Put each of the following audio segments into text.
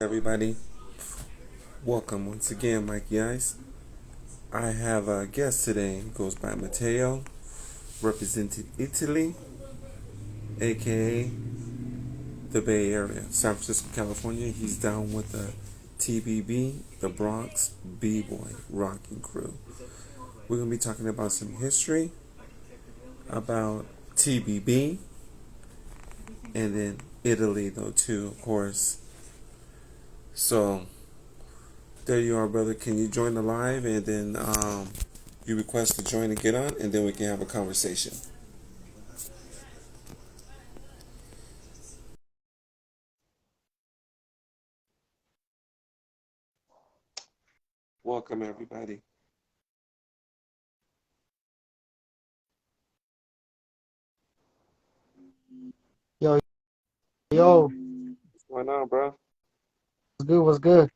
Everybody, welcome once again, Mikey Ice. I have a guest today. He goes by Matteo, representing Italy, aka the Bay Area, San Francisco, California. He's down with the T.B.B, the Bronx B-Boy Rocking Crew. We're going to be talking about some history about T.B.B, and then Italy, though, too, of course. So, there you are, brother. Can you join the live, and then you request to join and get on, and then we can have a conversation. Welcome, everybody. Yo, yo, What's going on, bro? what's good? What's good?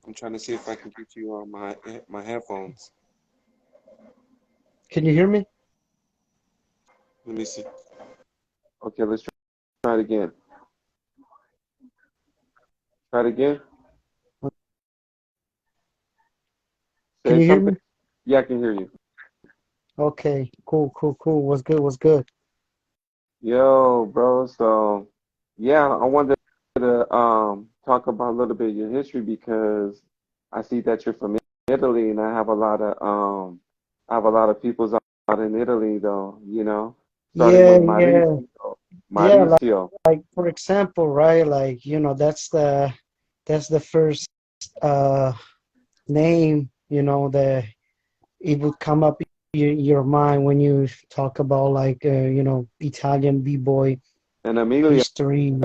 I'm trying to see if I can get you on my headphones. Can you hear me? Let me see. Okay, let's try it again. Try it again. Can Say you hear something. me? Yeah, I can hear you. Okay, cool, cool, cool. What's good? What's good? Yo, bro. So, yeah, I wanted to talk about a little bit of your history because I see that you're from Italy, and I have a lot of peoples out in Italy, though. Starting Yeah, with yeah, Mauricio. yeah. Mauricio. Like for example, right? Like that's the first uh name, that it would come up in your mind when you talk about like Italian b-boy And Emilio. history.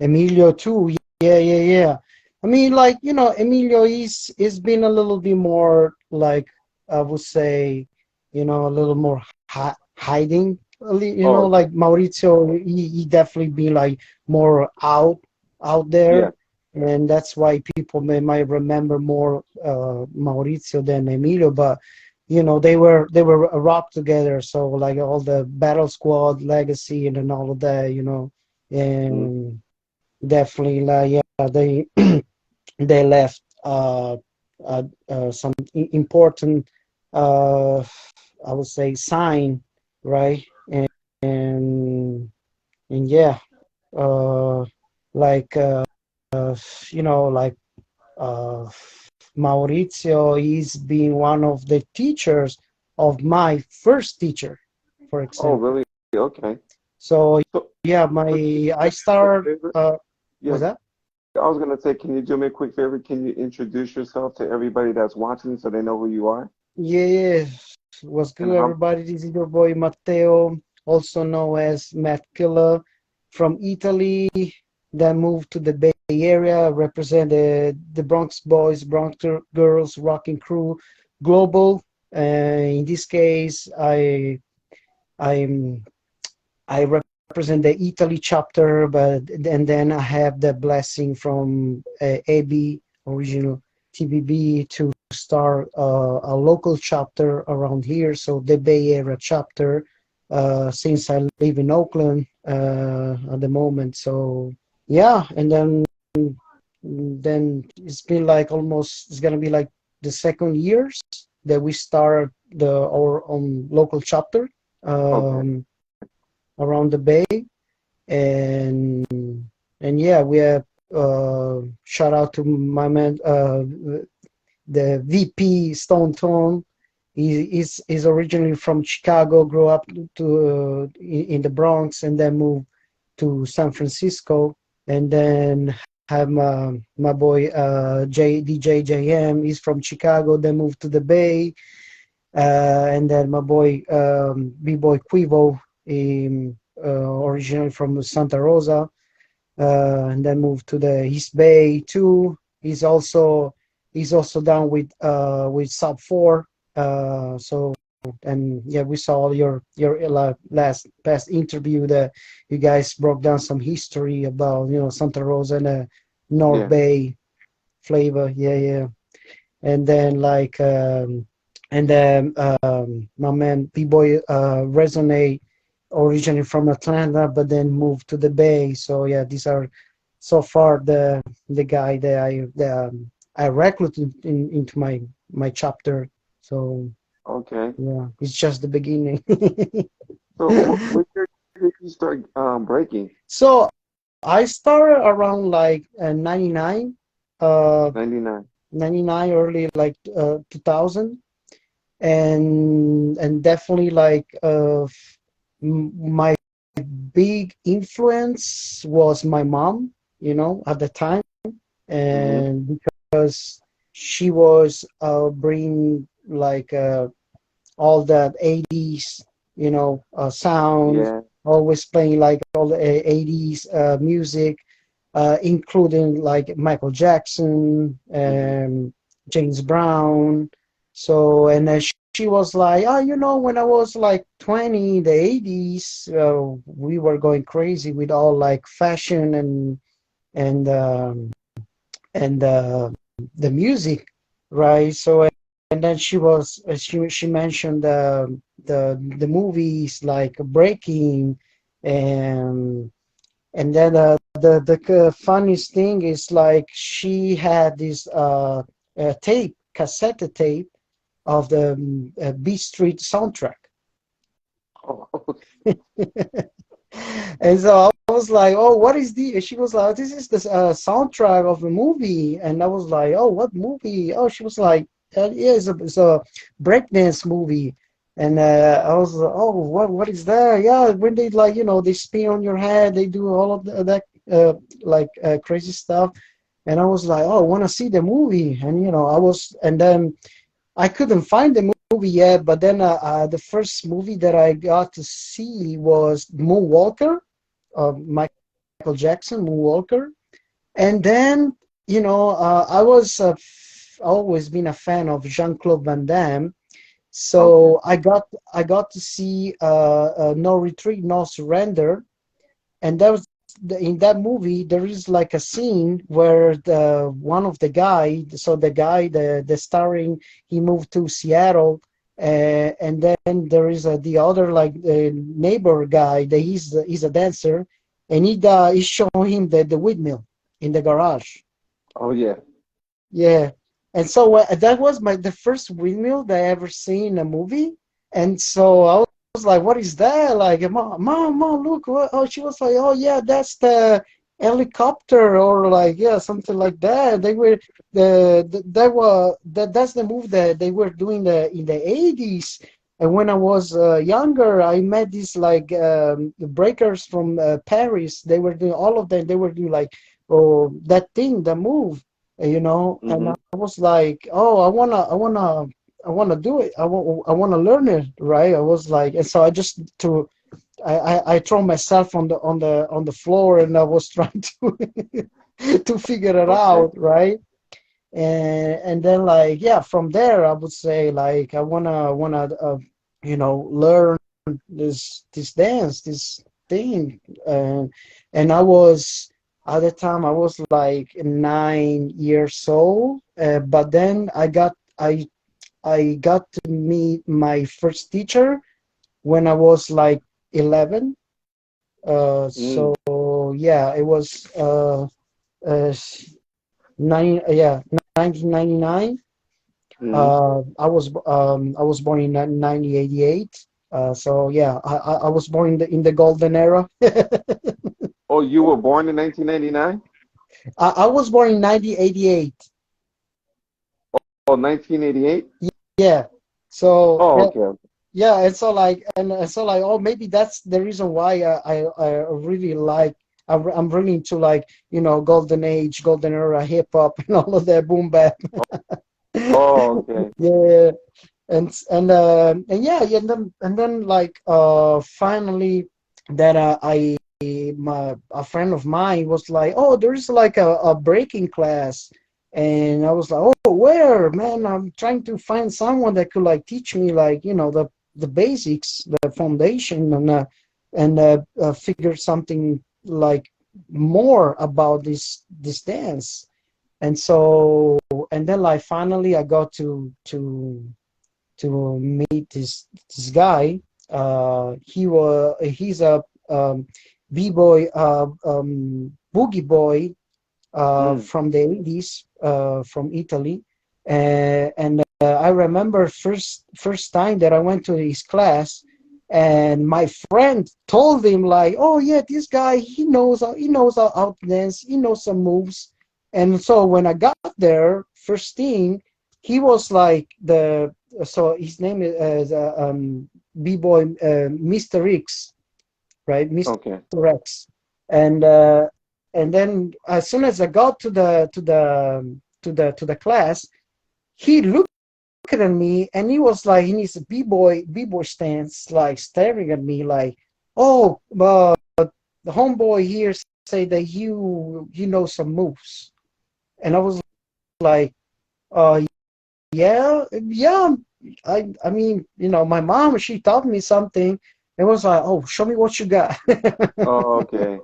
Emilio too. Yeah, yeah, yeah. I mean, like, Emilio is been a little bit more like I would say, a little more hiding. Oh, Like Maurizio, he definitely been like more out yeah. there, and that's why people might remember more Maurizio than Emilio. But they were a rock together, so like all the Battle Squad legacy and all of that, Mhm. and definitely, like, yeah, they they left some important, uh, I would say, sign, right? And and yeah, uh, like like uh, Maurizio is being one of the teachers of my first teacher, for Oh, example. really? Okay. So So, yeah, can you my do I me a quick start. favor? Yeah, Was that? I was gonna say, can you do me a quick favor? Can you introduce yourself to everybody that's watching so they know who you are? Yeah, what's And good, everybody? This is your boy Matteo, also known as Matkilla, from Italy. Then moved to the Bay Area, represented the Bronx Boys, Bronx Girls Rocking Crew Global. In this case, I'm I represent the Italy chapter, but and then I have the blessing from AB original T.B.B to start a local chapter around here. So the Bay Area chapter, since I live in Oakland at the moment. So yeah, and then it's been like almost it's gonna be like the second years that we start our own local chapter. okay. Um, Around the bay, and yeah, we have shout out to my man, the VP Stone Tone. He's originally from Chicago, grew up in the Bronx, and then moved to San Francisco, and then have my boy DJ JM. He's from Chicago, then moved to the Bay, and then my boy B-boy Quivo, originally from Santa Rosa, and then moved to the East Bay too. He's also down with Sub Four. So, and yeah, we saw your last past interview that you guys broke down some history about Santa Rosa and North Yeah. Bay flavor. Yeah, yeah. And then like and then my man B-boy Resonate, originally from Atlanta, but then moved to the Bay. So yeah, these are so far the guy that I recruited into my chapter. So Okay. yeah, it's just the beginning. So what year did you start breaking? So I started around like 99, uh, 99. 99 early like 2000, and definitely like my big influence was my mom, at the time, Mm-hmm. and because she was bringing like all that 80s, sound, Yeah. always playing like all the 80s music, including like Michael Jackson, Mm-hmm. James Brown. So, and she was like, oh, when I was like 20, the 80s, we were going crazy with all like fashion and and the music, right? So, and then she mentioned the movies like Breaking, and then the funniest thing is like she had this cassette tape of the Beat Street soundtrack. Oh, And so I was like, "Oh, what is the?" She was like, "This is the soundtrack of a movie." And I was like, "Oh, what movie?" Oh, she was like, "Yeah, it's a breakdance movie." And I was like, "Oh, what is that?" Yeah, when they like, they spin on your head, they do all of that like crazy stuff. And I was like, "Oh, I want to see the movie." And and then I couldn't find the movie yet, but then the first movie that I got to see was Moonwalker, Michael Jackson, Moonwalker. And then, I was always been a fan of Jean-Claude Van Damme, okay. so I got to see No Retreat, No Surrender, and that was in that movie there is like a scene where the one of the guy, so the guy, the starring, he moved to Seattle, and then there is the other like neighbor guy that he's a dancer, and he showing him the windmill in the garage. Oh yeah. Yeah. And so that was the first windmill that I ever seen in a movie. And so I was like, what is that? Like, mom, look. Oh, she was like, oh, yeah, that's the helicopter, or like, yeah, something like that. They were that's the move that they were doing in the 80s. And when I was younger, I met these like breakers from Paris. They were doing all of them. They were doing like, oh, that thing, the move, and Mm-hmm. I was like, oh, I wanna do it. I wanna learn it, right? I was like, and so I just to I throw myself on the floor, and I was trying to to figure it Okay. out, right? And then like, yeah, from there I would say like I wanna learn this dance, this thing, and I was at the time I was like 9 years old, but then I got to meet my first teacher when I was like 11. Mm. So yeah, it was uh, yeah, 1999. Mm. I was born in 1988. So yeah, I was born in the golden era. Oh, you were born in 1999? I was born in 1988. Oh, 1988? Yeah. So Oh, okay. Okay. yeah, and so like, oh, maybe that's the reason why I really like. I'm really into like golden age, golden era hip hop and all of that boom bap. Oh, okay. Yeah, and yeah, yeah, and then like finally that a friend of mine was like, oh, there's like a breaking class, and I was like, oh, where, man? I'm trying to find someone that could like teach me like the basics, the foundation, and figure something like more about this dance. And so, and then like finally I got to meet this guy. He's a b-boy, boogie boy Mm. from the 80s, from Italy. And I remember first time that I went to his class, and my friend told him like, "Oh yeah, this guy he knows how to dance, he knows some moves." And so when I got there, first thing, he was like the so his name is b-boy Mr. X, right, Mr. Okay. X, and and then as soon as I got to the class, he looked at me and he was like in his b-boy stance, like staring at me like, "Oh, the homeboy here say that you know some moves." And I was like, uh yeah, yeah. I mean, my mom, she taught me something. It was like, "Oh, show me what you got." Oh, okay.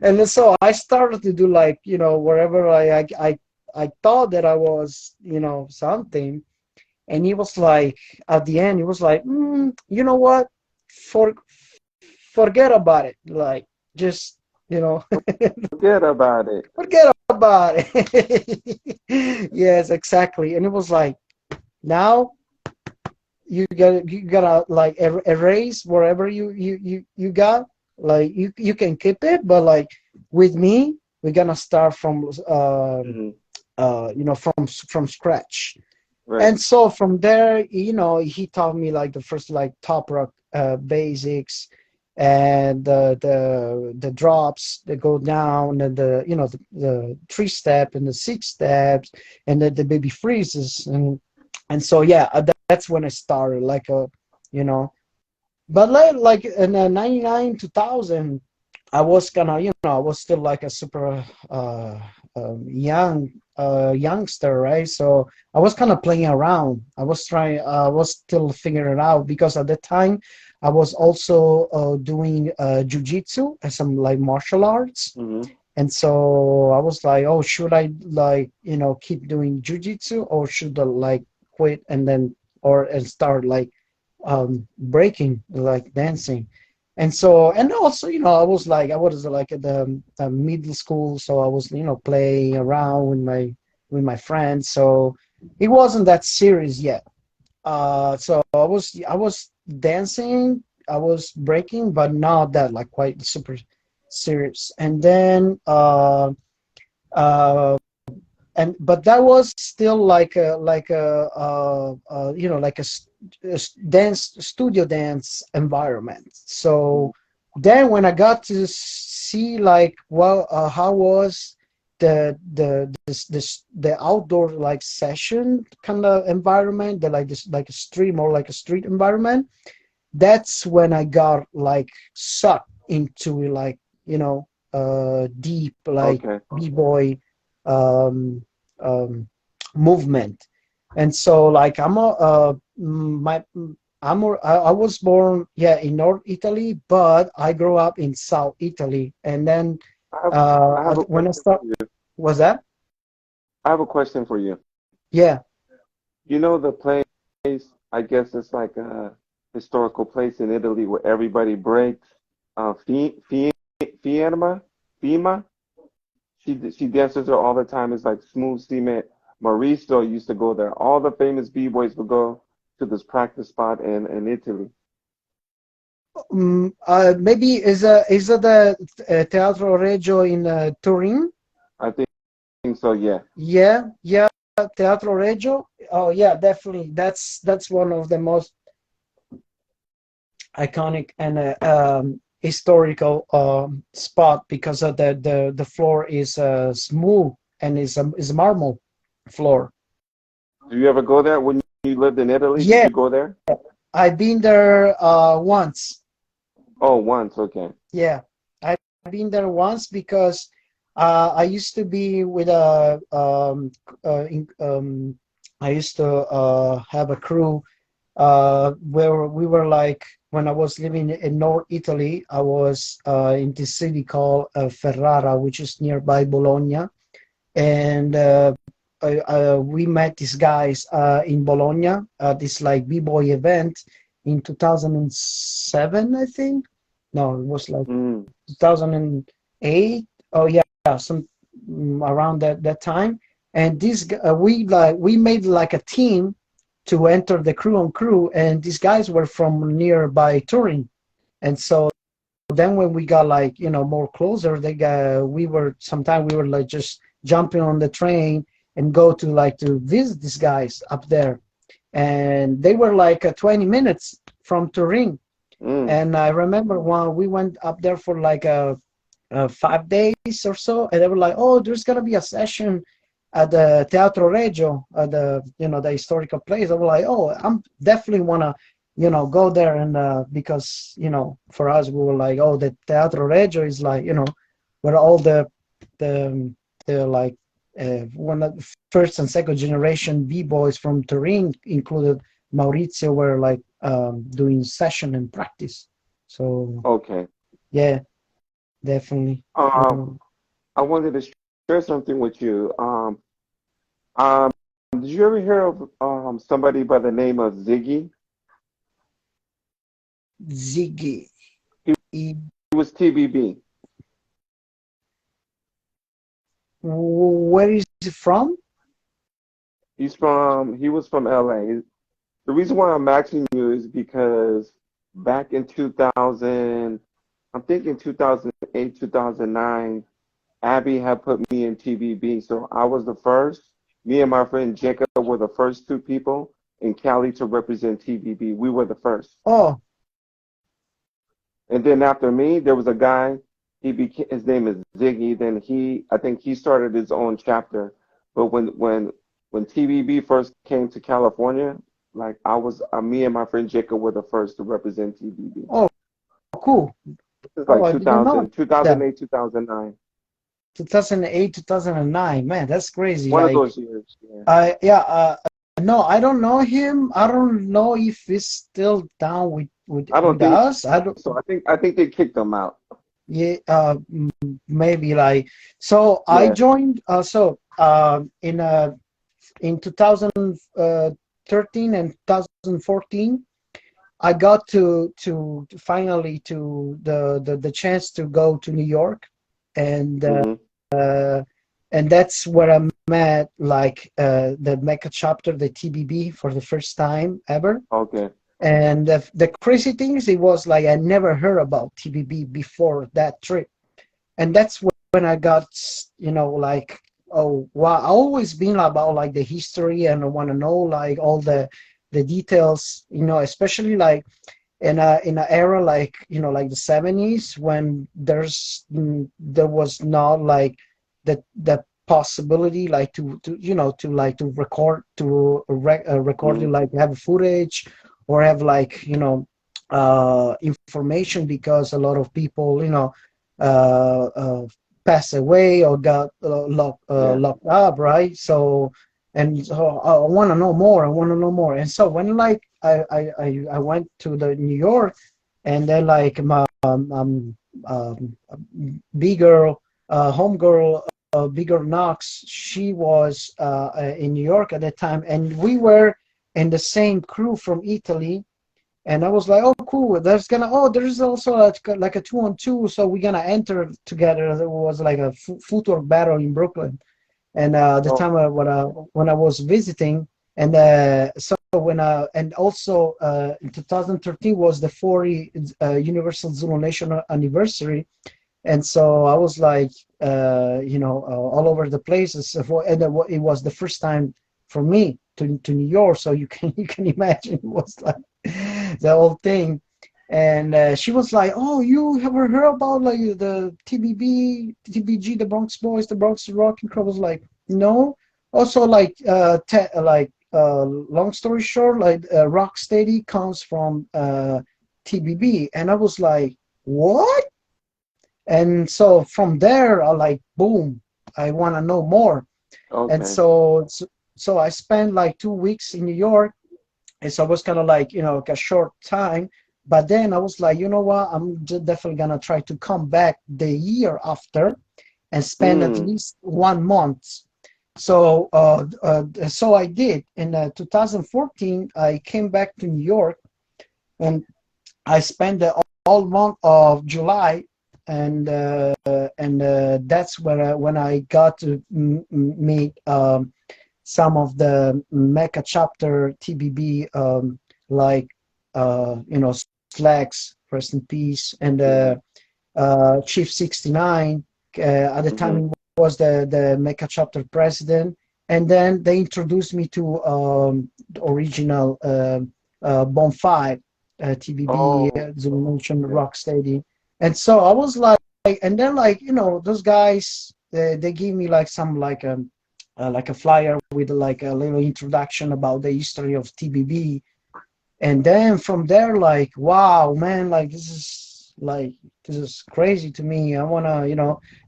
And then so I started to do like, wherever I thought that I was, something. And he was like, at the end, he was like, "You know what? For Forget about it. Like, just, you know, Forget about it. forget about it." Yes, exactly. And it was like, now you gotta like erase wherever you got. Like, you can keep it, but like with me, we're gonna start from Hmm. from scratch. Right. And so from there, he taught me like the first like top rock basics, and the drops that go down, and the three step and the six steps, and the baby freezes. And so yeah, that's when I started like you know but like in 99 2000, I was gonna, I was still like a super youngster, right? So I was kind of playing around. I was still figuring it out, because at the time I was also doing jujitsu as some like martial arts. Hmm. And so I was like, "Oh, should I like, keep doing jujitsu, or should I like quit and then and start like breaking, like dancing?" And so, and also, I was like at the middle school, so I was, playing around with my friends. So it wasn't that serious yet. So I was dancing, I was breaking, but not that like quite super serious. And then uh but that was still like dance studio dance environment. So then when I got to see like, well, how was the outdoor like session kind of environment, the like this like a street, more like a street environment, that's when I got like sucked into like, deep like Okay. b-boy um, um, movement. And so like my I was born, yeah, in North Italy, but I grew up in South Italy. And then I have I have a when I question start for you. was that I have a question for you. yeah. You know the place, I guess it's like a historical place in Italy where everybody breaks. Fiamma? Fima? She dances there all the time. It's like smooth cement. Mauricio used to go there. All the famous b-boys would go to this practice spot in Italy. Maybe is it the Teatro Regio in Turin? I think so, yeah. Yeah, yeah, Teatro Regio. Oh yeah, definitely. That's one of the most iconic and historical spot, because of the floor is smooth, and is a marble floor. Do you ever go there when you lived in Italy? Did Yeah, you go there? I've been there once. Oh, once. Okay. Yeah, I've been there once, because I used to be with I used to have a crew where we were like, when I was living in North Italy, I was in this city called Ferrara, which is nearby Bologna. And we met these guys in Bologna, this like b-boy event in 2007, I think. No, it was like Mm. 2008. Oh yeah, some around that time. And we made like a team to enter the crew on crew, and these guys were from nearby Turin. And so then when we got like more closer, we were like just jumping on the train and go to visit these guys up there, and they were like 20 minutes from Turin. Mm. And I remember when we went up there for like 5 days or so, and they were like, "Oh, there's gonna be a session at the Teatro Regio, the the historical place." I was like, "Oh, I'm definitely wanna go there," and because for us we were like, "Oh, the Teatro Regio is like where all the like one of the first and second generation b-boys from Turin, included Maurizio, were like doing session and practice." So Okay. yeah, definitely. Um, Um, I wanted to share something with you. Um, did you ever hear of somebody by the name of Ziggy? Ziggy. He, E- he was T.B.B. Where is he from? He was from LA. The reason why I'm asking you is because back in 2000, I'm thinking 2008, 2009, Abby had put me in T.B.B. So I was the first. Me and my friend Jacob were the first two people in Cali to represent T.B.B. We were the first. Oh, And then after me, there was a guy. His name is Ziggy. Then I think he started his own chapter. But when T.B.B. first came to California, like me and my friend Jacob were the first to represent T.B.B. oh, cool. It's Oh, like I didn't know 2000, that. 2008, 2009. 2008, 2009. Man, that's crazy. One of Like, those years. Yeah. yeah, no, I don't know him. I don't know if he's still down I don't with think us. I don't. so. I think they kicked him out. Yeah, maybe like. So I Yeah. joined. In 2013 and 2014, I got to finally to the chance to go to New York, and Hmm. that's where I met like the Mecca chapter, the T.B.B. for the first time ever. Okay. And the crazy thing is, it was like I never heard about T.B.B. before that trip, and that's when I got like, oh wow, I always been about like the history, and I want to know like all the details, especially like in an era like like the 70s, when there was not like the possibility like to like to record record it, Hmm. like have footage or have like information, because a lot of people uh, uh pass away or got Yeah. locked up, right? So, and so I want to know more. I want to know more. And so when like I went to the New York, and then like my big girl, home girl, bigger Knox, she was in New York at that time, and we were in the same crew from Italy. And I was like, oh, cool. There's also like a 2-on-2, so we're gonna enter together. There was like a footwork battle in Brooklyn, and the Oh, time when I was visiting, and so and also in 2013 was the 40 Universal Zulu Nation anniversary, and so I was like all over the places, and it was the first time for me to New York, so you can you can imagine it was like the whole thing. And she was like, "Oh, you ever heard about like the T.B.B., TBG, the Bronx Boys, the Bronx Rocking Club?" I was like, "No." Also, like, long story short, like, Rock Steady comes from T.B.B., and I was like, "What?" And so from there, I like, boom, I want to know more. And okay. so I spent like 2 weeks in New York, and so it was kind of like like a short time. But then I was like, you know what, definitely gonna try to come back the year after and spend at Mm. least 1 month. So I did. In 2014, I came back to New York, and I spent whole month of July, and that's where when I got to meet some of the Mecca chapter T.B.B. Like Slacks, rest in peace, and Yeah. Chief 69. At the time, Mm-hmm. he was the Mecca chapter president. And then they introduced me to the original Bon 5, T.B.B. Oh, Zulu Nation okay. Rock Steady. And so I was like, and then those guys, they gave me like a flyer with like a little introduction about the history of T.B.B. And then from there, like, wow, man, like this is crazy to me. I wanna,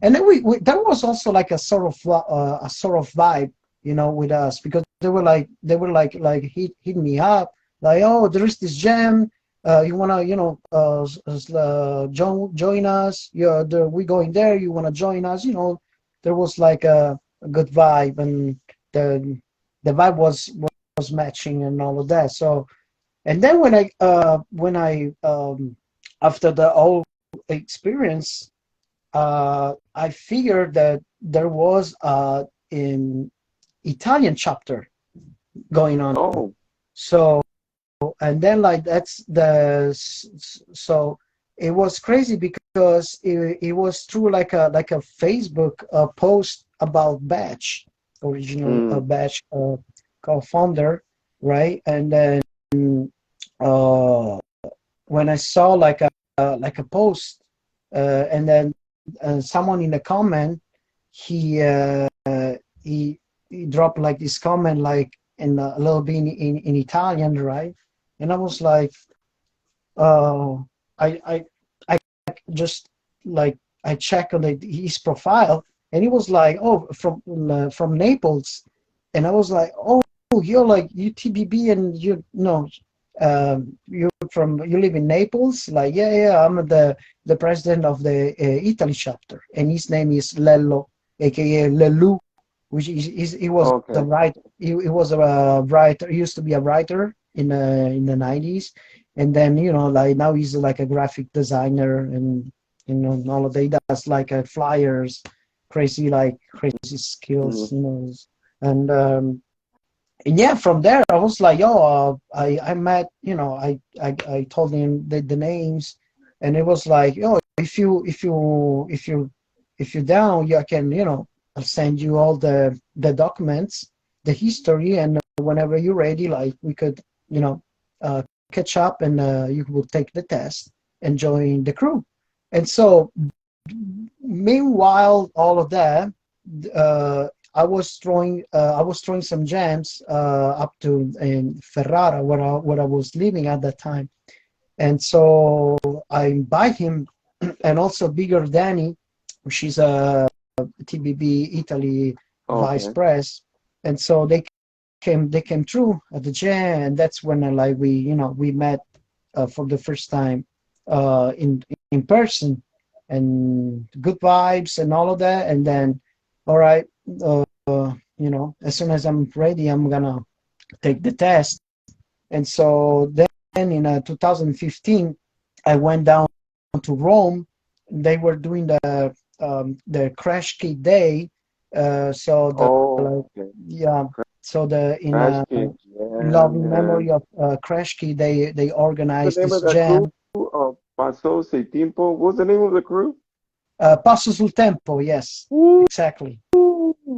and then we there was also like a sort of vibe, with us, because they were like hitting me up, like, oh, there is this jam, you wanna, join us, we going there, you wanna join us, there was like a good vibe, and the the vibe was matching and all of that. So, and then when I after the whole experience, I figured that there was an Italian chapter going on. Oh, So, and then like that's so it was crazy because it was through like a Facebook post about Batch, original mm, Batch co-founder, right? And then uh, when I saw like a post, and then someone in the comment, he uh, he he dropped like this comment, like in a little bit in Italian, right? And I was like, uh, I just like I checked on his profile, and he was like, oh, from Naples, and I was like, oh, you're like UTBB, and you live in Naples, like, yeah, yeah, I'm the president of the Italy chapter, and his name is Lello, aka Lelu, which he was a okay. writer. He was a writer. He used to be a writer in the 90s, and then like now he's like a graphic designer, and and all of that. He does like flyers, crazy Mm-hmm. skills, and yeah, from there I was like, yo, I met, I told him the names, and it was like, yo, if you down, you can, I'll send you all the documents, the history, and whenever you're ready, like we could, you know, uh, catch up, and you will take the test and join the crew. And so, meanwhile, all of that, uh, I was throwing some jams up to in Ferrara, where I was living at that time, and so I invite him, and also Bigger Danny, she's a T.B.B. Italy vice Okay. press, and so they came through at the jam, and that's when like we met for the first time in person, and good vibes and all of that, and then all right, as soon as I'm ready, I'm gonna take the test. And so then in 2015, I went down to Rome. They were doing the crash kit day. So Oh, okay. yeah, so the Crash Kid. in Yeah, loving man. memory of Crash Kit, they The organized name this of that crew? jam. Paso Se Tiempo. What's the name of the crew? Passo sul tempo, yes, Woo! exactly.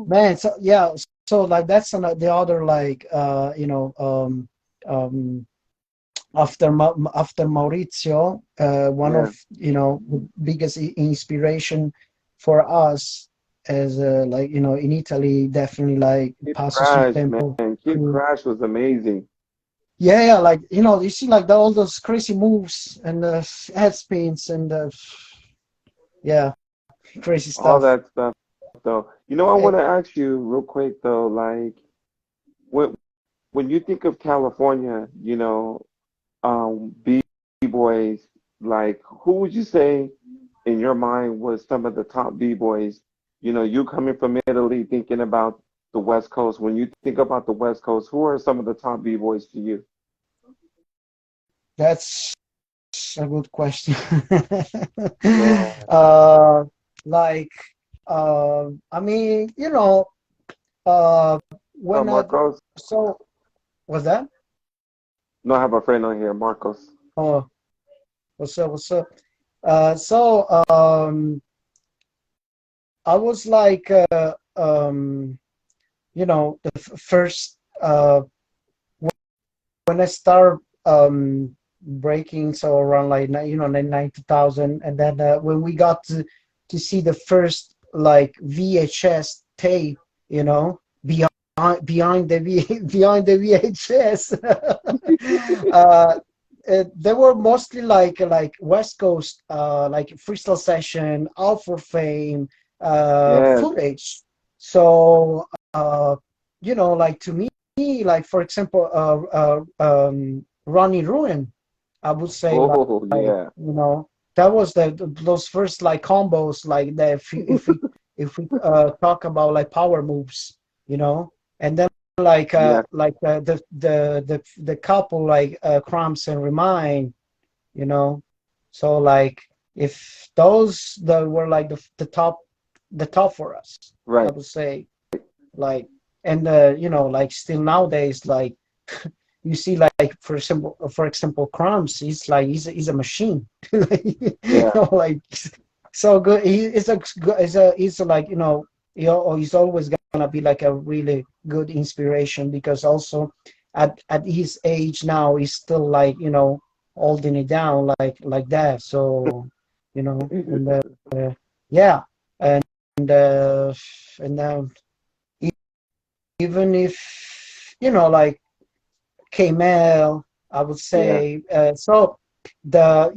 Man, so yeah, so like that's the other like um, after Maurizio, one Yeah. of the biggest inspiration for us as like in Italy, definitely like Kid Passo sul Crash, tempo man. Kid crew. Crash was amazing. Yeah, yeah, like you see like all those crazy moves and head spins and yeah, crazy All stuff. that stuff, though. I Eh, want to ask you real quick, though, like, when when you think of California, B-boys, like, who would you say in your mind was some of the top B-boys? You coming from Italy, thinking about the West Coast. When you think about the West Coast, who are some of the top B-boys to you? that's a good question. Yeah. uh, like, I mean, uh, Oh, when Marcos. so was that? No, I have a friend on here, Marcos. Oh, what's up? What's up? So I was like, the first when I start breaking, so around like 90,000, and then when we got to see the first like VHS tape, beyond behind the behind the VHS. They were mostly like West Coast, like freestyle session, Out for Fame Yes. footage. So like to me, like for example, Ronnie Ruin, I would say Oh, like yeah. that was those first like combos like that. If we talk about like power moves, and then Yes. the couple like Cramps and Remind, you know. So like if those that were like the top for us, I Right. would say like, and like still nowadays, like you see like for example Crumbs, he's a machine. Like, Yeah. like so good. He's like, he's always gonna be like a really good inspiration, because also at his age now he's still like, holding it down like that. So and yeah, and uh, and even if like Kml, I would Yeah. say. So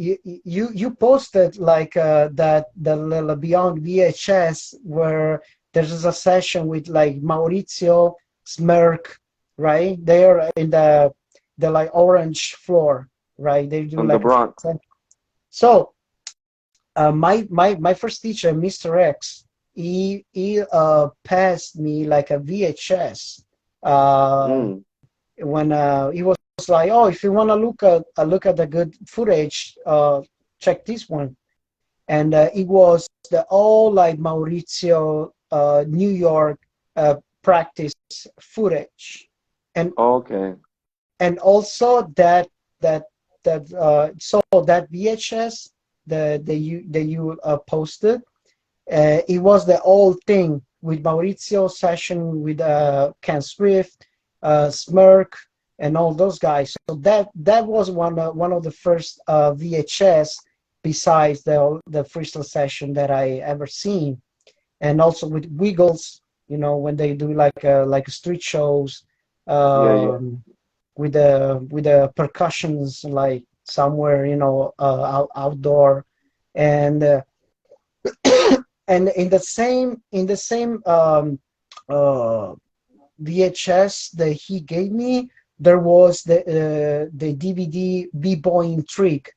you posted like that the little Beyond VHS, where there's a session with like Maurizio Smirk, right? They're in the like orange floor, right? They do From the like a Bronx. so my first teacher, Mr. X, he passed me like a VHS. Mm. When he was like, "Oh, if you want to look at the good footage, check this one." And it was the all like Maurizio New York practice footage, and Okay. also that so that VHS that you posted, it was the old thing with Maurizio session with Ken Swift, Smirk, and all those guys. So that was one of the first VHS besides the freestyle session that I ever seen, and also with Wiggles, when they do like street shows, Yeah, yeah. um, with the percussions like somewhere, outdoor, and and in the same uh, VHS that he gave me, there was the DVD B-Boy Trick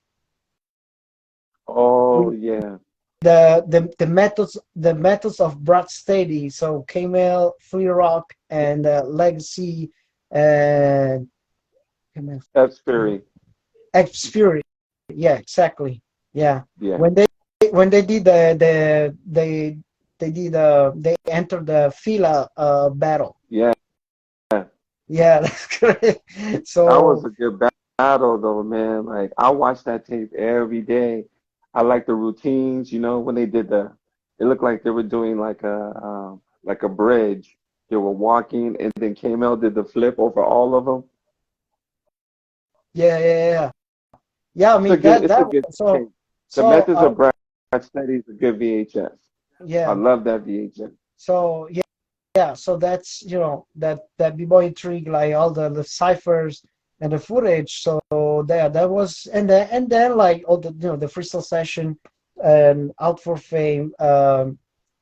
Oh, with yeah. the methods of Brad Steady, so Kamel, Free Rock, and Legacy, and That's Fury. X Fury. Yeah, exactly. Yeah, Yeah. when they did they entered the Fila battle. Yeah. That Yeah, that's correct. was So a good battle, though, man. Like, I watch that tape every day. I like the routines, when they did it looked like they were doing like a bridge. They were walking, and then KML did the flip over all of them. yeah, yeah, yeah. Yeah, I mean that It's a that good so tape. The so Methods of Brad Study is a good VHS. I yeah. love that VHS. So yeah, so that's that B-Boy Intrigue, like all the ciphers and the footage. So there that was, and then like all the freestyle session and Out for Fame.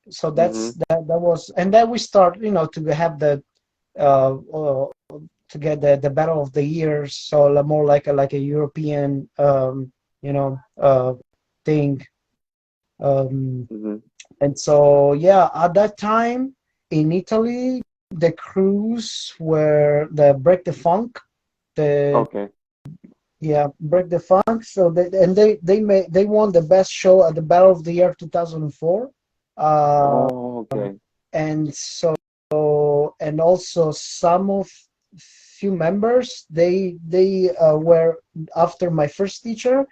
So Hmm. that was, and then we start to have uh, uh to get the battle of the years, so more like a European thing. Um, Hmm. and so, yeah, at that time in Italy, the crews were the Break the Funk, the Okay. yeah, Break the Funk. So they won the best show at the Battle of the Year 2004. Uh, Oh, okay. and so and also some of few members they were after my first teacher.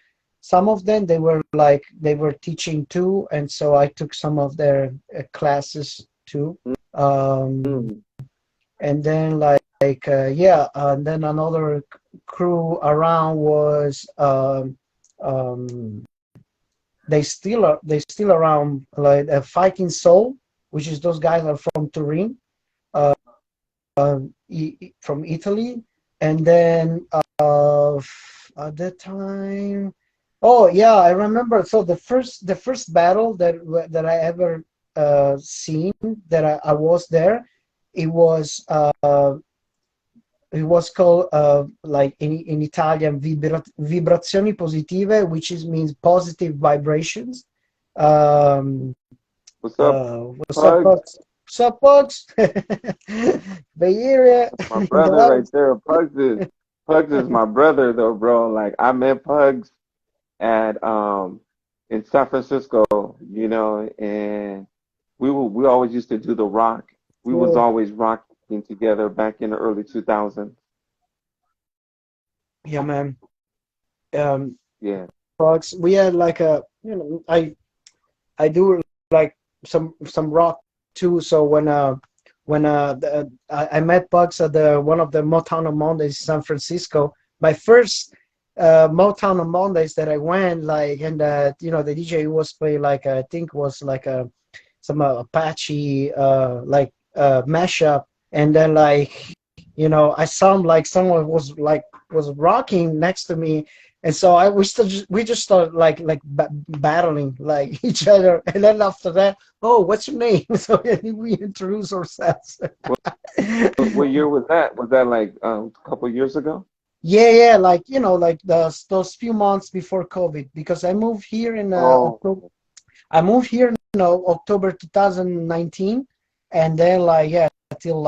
Some of them they were teaching too, and so I took some of their classes too. Um, Mm. and then yeah, and then another crew around was um, they still around like Fighting Soul, which is those guys are from Turin, uh, from Italy. And then at that time, oh yeah, I remember. So the first battle that I ever seen that I was there, it was uh, it was called like in Italian vibrazioni positive, which is means positive vibrations. Um, What's up, what's up, Pugs? Bugs? What's up, Bugs? Bay Area That's my in the brother right house. there. Pugs is my brother though, bro. Like I met Pugs at in San Francisco, you know, and we always used to do the rock. We was Cool. always rocking together back in the early 2000s. Yeah, man. Um, Yeah. Bugs. We had like a I do like some rock too. So when I met Bugs at the one of the Motown on Mondays in San Francisco, my first Motown on Mondays that I went like, and the DJ was playing like I think was like a some Apache mashup, and then I sound like someone was rocking next to me, and so we just started battling like each other, and then after that, oh, what's your name? So we introduce ourselves. What year was that? Was that like a couple years ago? Yeah, yeah, like like those few months before COVID, because I moved here in Oh, October. I moved here, October 2019, and then yeah, till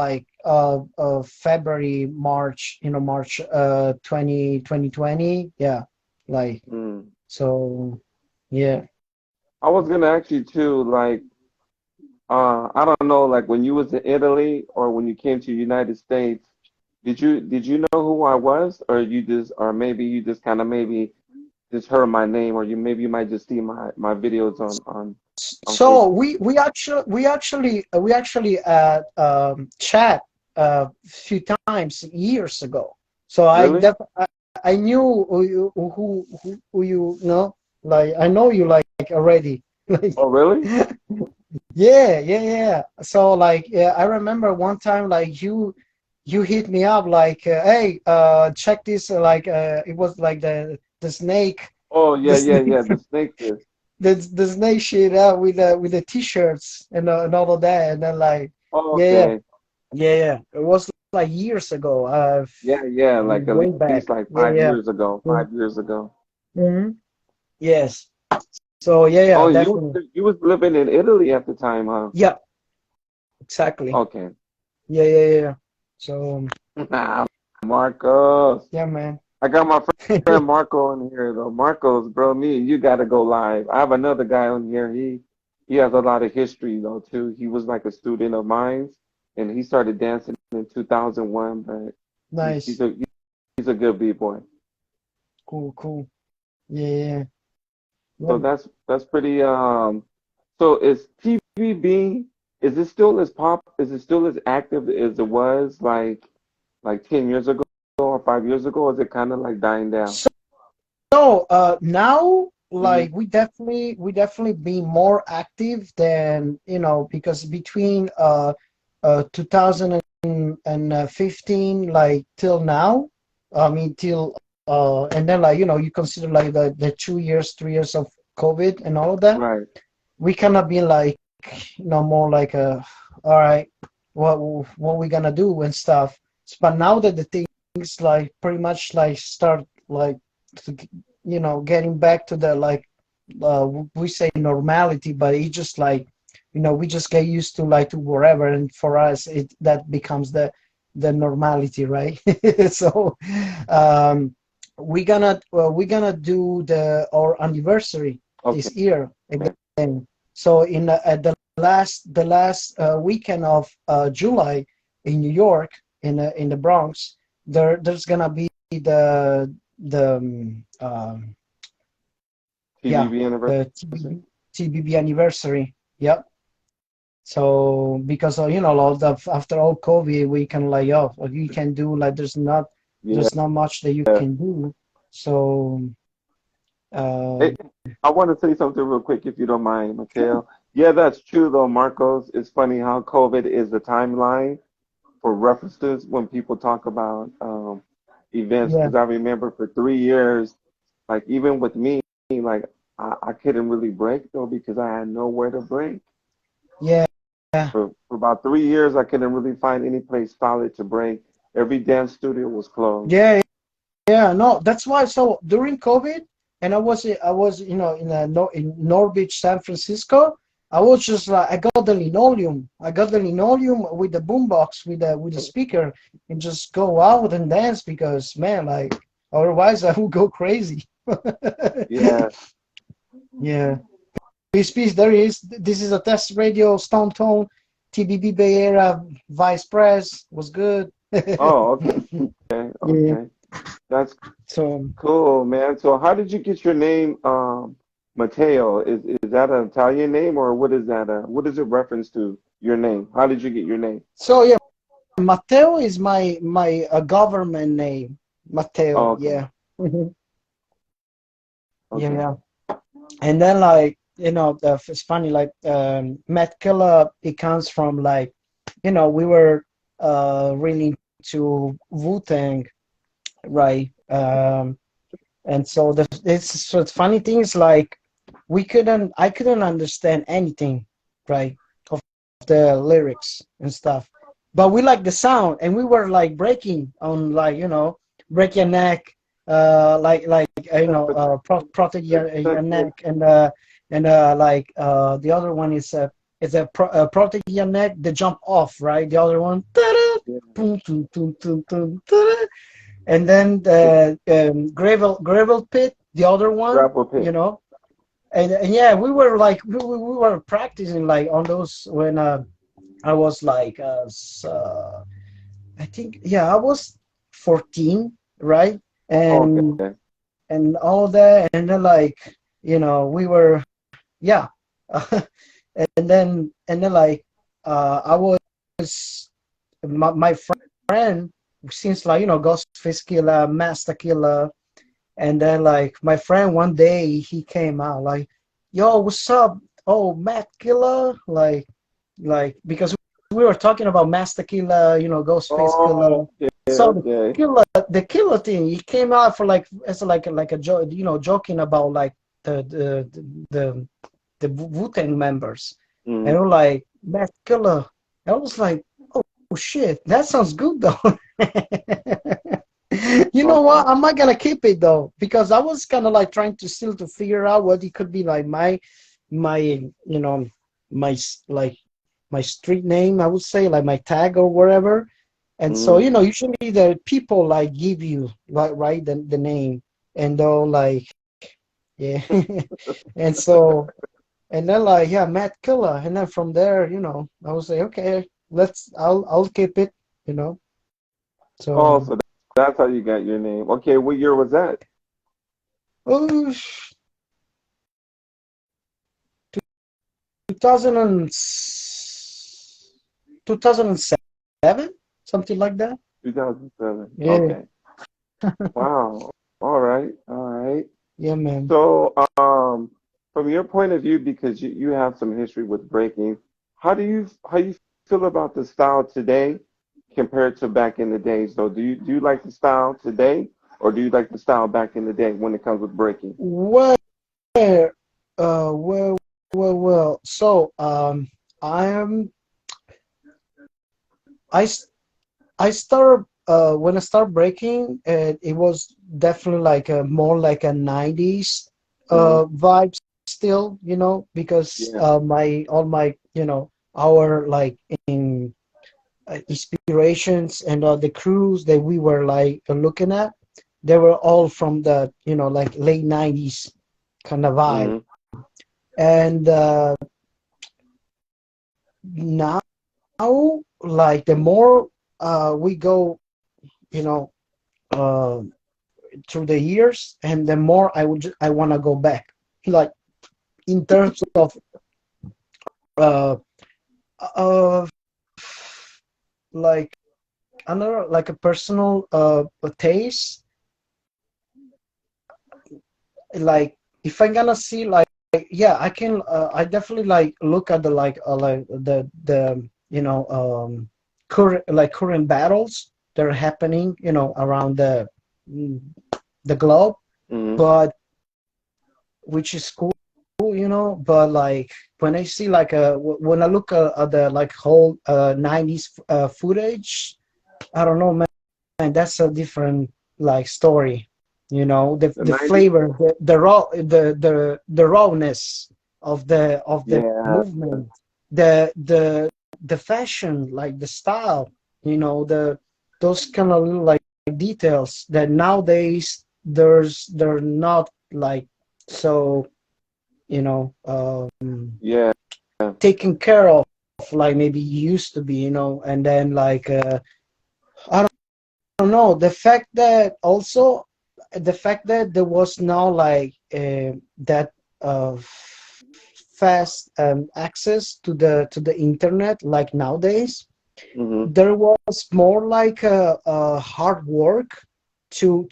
February, March, March 2020. Yeah, like mm. so, yeah. I was gonna ask you too, like, I don't know, like when you was in Italy or when you came to the United States, did you know who I was, or you just, or maybe you just kind of maybe just heard my name, or you might just see my videos on So Facebook. we actually chat a few times years ago. So Really? I knew who you know, like I know you like already. Like Oh, really? yeah, yeah, yeah. So yeah, I remember one time you hit me up like hey, check this, it was like the snake Oh, the yeah, yeah, snake yeah. The snake is. the snake shit out with the t-shirts and all of that, and then Oh, yeah, yeah, okay. yeah, yeah. It was like years ago, Yeah, yeah. Like at way least back. like Yeah, five yeah. years ago. 5 years ago. Mm-hmm. Yes. So yeah, yeah, Oh, definitely. you was living in Italy at the time, huh? Yeah, exactly. Okay. Yeah, yeah, yeah, yeah. So Nah, Marcos. yeah, man. I got my friend Marco on here though. Marcos, bro, me and you gotta go live. I have another guy on here. He has a lot of history though too. He was like a student of mine, and he started dancing in 2001. But he's Nice. a good b-boy. Cool, cool. Yeah, yeah. So Yeah. that's pretty. So is T.B.B. Is it still as pop? Is it still as active as it was like 10 years ago or 5 years ago? Or is it kind of like dying down? So now Hmm. we definitely be more active than because between 2015 like till now, I mean till and then you consider like the 2 years 3 years of COVID and all of that, Right. we cannot be like more like all right, what we gonna do and stuff. But now that the things like pretty much like start like to, getting back to the we say normality, but it just like we just get used to like to wherever, and for us it that becomes the normality, right? So um we're gonna do our anniversary Okay. this year again. So at the last weekend of July in New York, in the Bronx, there's gonna be the yeah, T.B.B. the anniversary. TBB anniversary. Yep. So because all the after all COVID, we can lay off. Or you can do like Yeah. there's not much that you can do. So uh, Hey, I want to say something real quick, if you don't mind, Matteo. Yeah, that's true, though, Marcos. It's funny how COVID is the timeline for references when people talk about events. yeah, Because I remember for 3 years, like even with me, like I couldn't really break though because I had nowhere to break. yeah, For about 3 years, I couldn't really find any place solid to break. Every dance studio was closed. yeah, yeah. No, that's why. So during COVID, and I was in North Beach, San Francisco. I was just like I got the linoleum. I got the linoleum with the boombox with the speaker and just go out and dance because man, like otherwise I would go crazy. Yeah. Yeah. Peace. There is. This is a test radio. Stone Tone, T.B.B. Bay Area Vice Press was good. Oh, okay, Yeah. okay. That's So cool, man. So how did you get your name, Matteo? Is that an Italian name or what is that? What is it reference to your name? How did you get your name? yeah, Matteo is my government name. Oh, Matteo. okay, Yeah. Mhm. Yeah. okay. Yeah. And then like it's funny like Matkilla it comes from like we were really into Wu-Tang, right? And so the funny thing is like I couldn't understand anything, right, of the lyrics and stuff, but we like the sound and we were like breaking on like break your neck, protect your neck, and like the other one is protect your neck, the jump off, right, the other one, Yeah, and then the gravel pit, the other one, grapple pit. and yeah, we were like we were practicing like on those when I was like I think yeah I was 14, right, and Okay. and all that, and then like we were yeah, and then like I was my friend since like Ghostface Killer, Master Killer. And then like my friend one day he came out like, "Yo, what's up? Oh, Matt Killer!" Like because we were talking about Master Killer, Ghostface Killer. Oh, okay, So okay. the killer thing, he came out for like as like a joke, joking about like the the the Wu-Tang members, and Mm. we're like Matt Killer. I was like, "Oh shit, that sounds good though." You know Okay. what? I'm not gonna keep it though because I was kind of like trying to still to figure out what it could be like my like my street name. I would say like my tag or whatever. And so Mm. usually the people like give you like right the name and they'll like yeah, and so and then like yeah Matt Killer and then from there I would say okay I'll keep it you know Oh, so. so that's how you got your name. Okay, what year was that? Oh, 2000 2007, something like that. 2007. Yeah, Okay. Wow. All right. All right. yeah, man. So, from your point of view, because you have some history with breaking, how you feel about the style today compared to back in the days? Though, do you like the style today, or do you like the style back in the day when it comes with breaking? Where, well, well. So, I am, I, s- I started, when I started breaking, it was definitely like a more like a 90s, Hmm. vibe still, because, Yeah. all my, our like in, inspirations and the crews that we were like looking at. they were all from the, like late 90s kind of vibe. Mhm. And now, like the more we go, you know, uh, through the years, and the more I want to go back, like in terms of uh, uh, like another, like a personal taste. Like if I'm gonna see, like, yeah, I can, I definitely like look at the, like the current battles that are happening, around mm, the globe, Mhm. but which is cool, but like when I see, like, when I look at the, like, whole 90s footage, I don't know, man, that's a different, like, story. The The 90s. flavor, the rawness of the Yeah. movement, the fashion, like the style, the those kind of little, like, details that nowadays they're not, like, so, you know um Yeah. taken care of, like maybe used to be, and then, like, I don't know, the fact that there was now, like, that uh, fast access to the internet, like nowadays. Mhm. There was more like a hard work to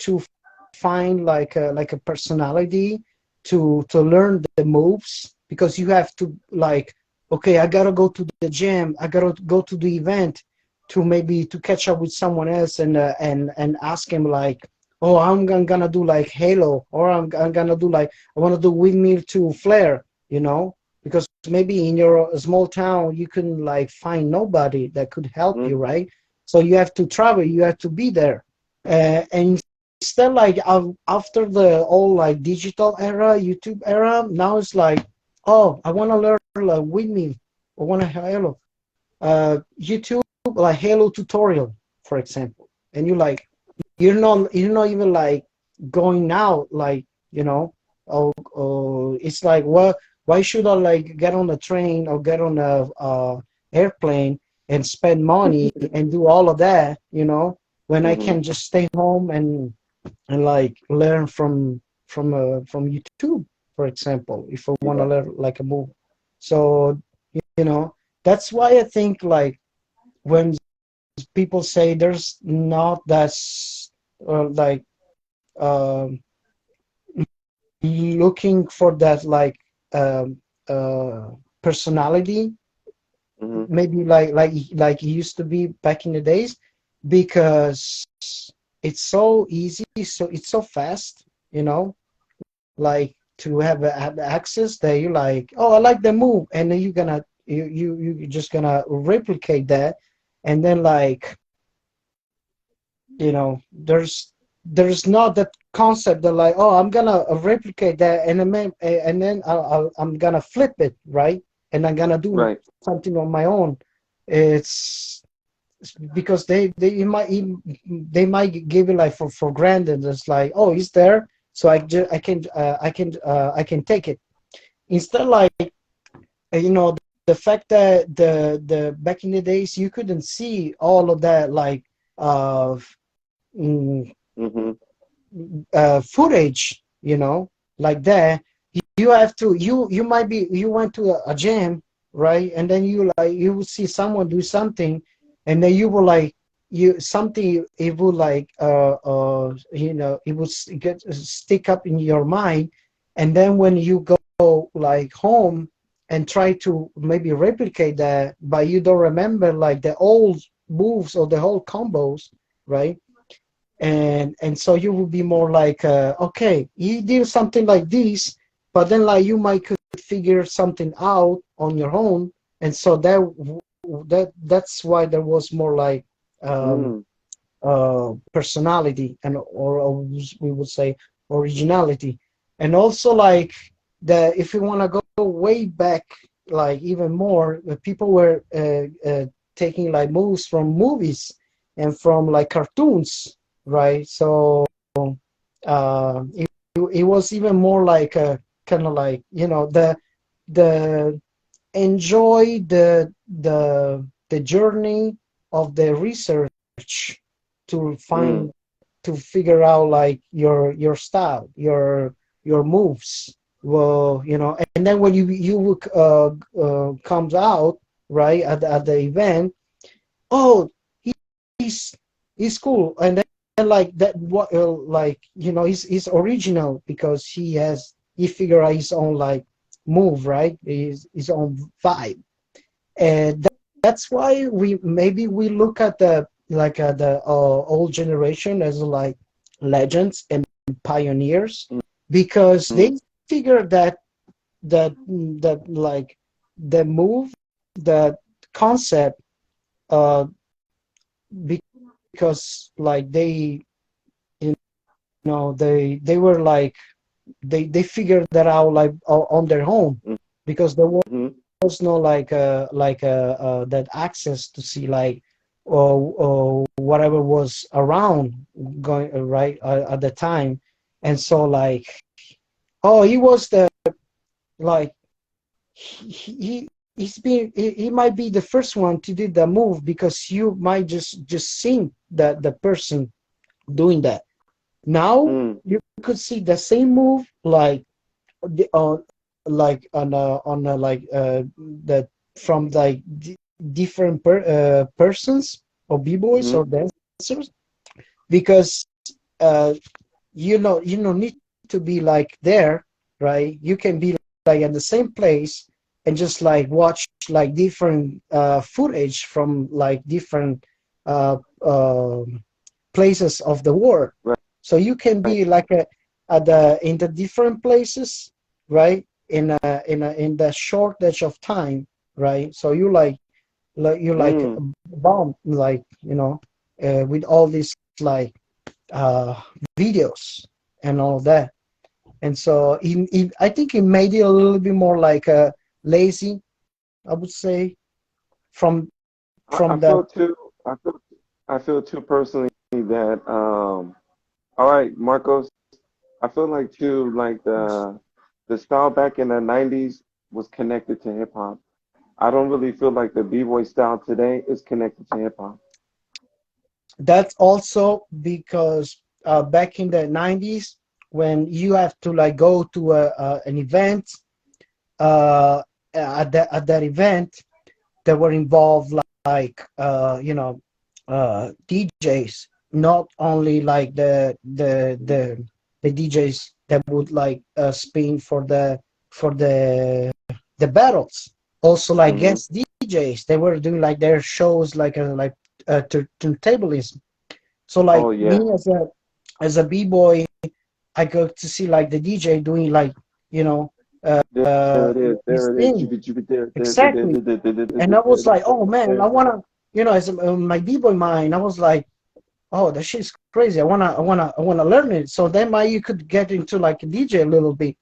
find, like a personality, to learn the moves, because you have to, like, okay, I gotta go to the gym, I gotta go to the event, to maybe to catch up with someone else, and ask him, like, oh, I'm gonna do, like, Halo, or I'm gonna do, like, I want to do windmill to flare, because maybe in your small town you can, like, find nobody that could help you, Mhm. right? So you have to travel, you have to be there, and instead, like, after the all, like, digital era, YouTube era, now it's like, oh, I want to learn, like, with me, I want to Halo, YouTube, like Halo tutorial, for example, and you're not even, like, going out, like, it's like, well, why should I, like, get on a train or get on a airplane and spend money and do all of that, when I Mhm. can just stay home and like learn from YouTube, for example, if I want to Yeah. learn, like, a move. So, you know that's why I think, like, when people say there's not that, like, um, looking for that, like, um, uh, personality, Mhm. maybe like it used to be back in the days, because it's so easy, so it's so fast, like, to have access that you, like, oh, I like the move, and then you're just gonna replicate that, and then, like, there's not that concept that, like, oh, I'm gonna replicate that, and then I'm gonna flip it, right, and I'm gonna do Right. something on my own. It's because they might give it, like, for granted. It's like, oh, it's there, so I can take it. Instead, like, the fact that the back in the days you couldn't see all of that, like, uh, mm, Mhm. footage, like that. You might be, you went to a gym, right, and then you will see someone do something, and then you will, like, you something, it will, like, it will get stick up in your mind, and then when you go, like, home and try to maybe replicate that, but you don't remember, like, the old moves or the whole combos, right? And so you will be more like, okay, you did something like this, but then, like, you might could figure something out on your own, and so that's why there was more, like, um, Mm. personality, or we would say originality. And also, like, if you want to go way back, like, even more, people were taking, like, moves from movies and from, like, cartoons, right? So it, it was even more like a kind of like, the enjoy the journey of the research to Mm. find to figure out like your style, your moves. Well, and then when you comes out right at the event, oh, he, he's he's cool, and then like that, what like he's original because he figure out his own like move, right, his own vibe. And that's why we look at the old generation as like legends and pioneers, because they Mm. figure that like the move, the concept, uh because like you they were like they figured that out like on their own, because there Mm. was no that access to see like whatever was around going right at the time. And so like, oh, he was the like he he might be the first one to do the move, because you might just seen the person doing that. Now Mm. you could see the same move like like on a like that from like different persons or b-boys Mm. or dancers, because uh you don't need to be like there, right? You can be like at the same place and just like watch like different footage from like different uh, uh places of the world. Right. So you can Right. be like at the in the different places, right? In the shortage of time, right? So you like Mm. bomb like with all these like uh, videos and all that. And so I think it made it a little bit more like lazy, I would say, from I that. feel too. I feel. I feel too personally that. All right, Marcos. I feel like too. Like the style back in the '90s was connected to hip hop. I don't really feel like the b-boy style today is connected to hip hop. That's also because back in the 90s, when you have to like go to an event, uh, at that event, that were involved like DJs, not only like the DJs that would like spin for the battles, also like Mm-hmm. guest DJs. They were doing like their shows like turntablism. So like Oh me yeah. as a b-boy, I go to see like the DJ doing like you know There it is. his There it is. thing. Jubit, jubit, there, there, there, there, Exactly. there, there, there, there, And I there, was there, like, oh man, I there, there. wanna, as my b-boy mind, I was like, oh, that shit's crazy. I wanna learn it. So then you could get into like a DJ a little bit.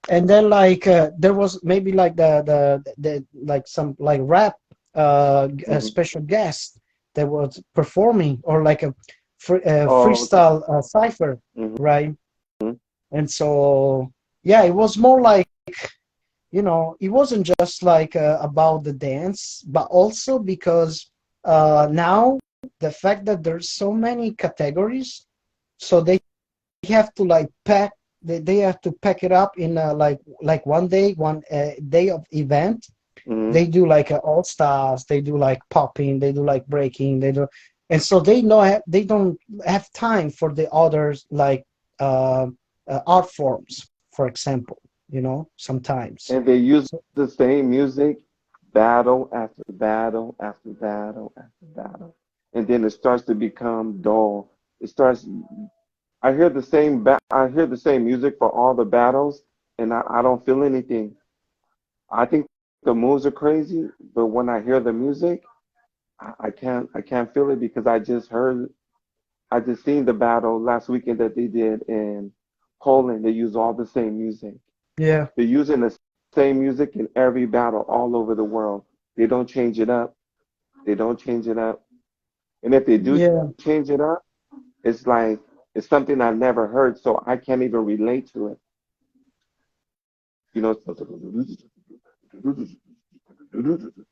And then like there was maybe like the like some like rap a Mm-hmm. special guest that was performing, or like a Oh, okay. freestyle cipher, right? Mm-hmm. And so yeah, it was more like it wasn't just like about the dance, but also because now the fact that there's so many categories, so they have to like they have to pack it up in like one day of event. Mm-hmm. They do like all stars, they do like popping, they do like breaking, they do, and so they know they don't have time for the others like uh, art forms, for example, sometimes. And they use So, the same music, battle after battle after battle after battle, and then it starts to become dull. It starts. I hear the same music for all the battles, and I don't feel anything. I think the moves are crazy, but when I hear the music, I can't feel it because I just seen the battle last weekend that they did in Poland. They use all the same music. yeah, They're using the same music in every battle all over the world. They don't change it up. They don't change it up. And if they do yeah, change it up, it's like It's something I never heard, so I can't even relate to it. You know,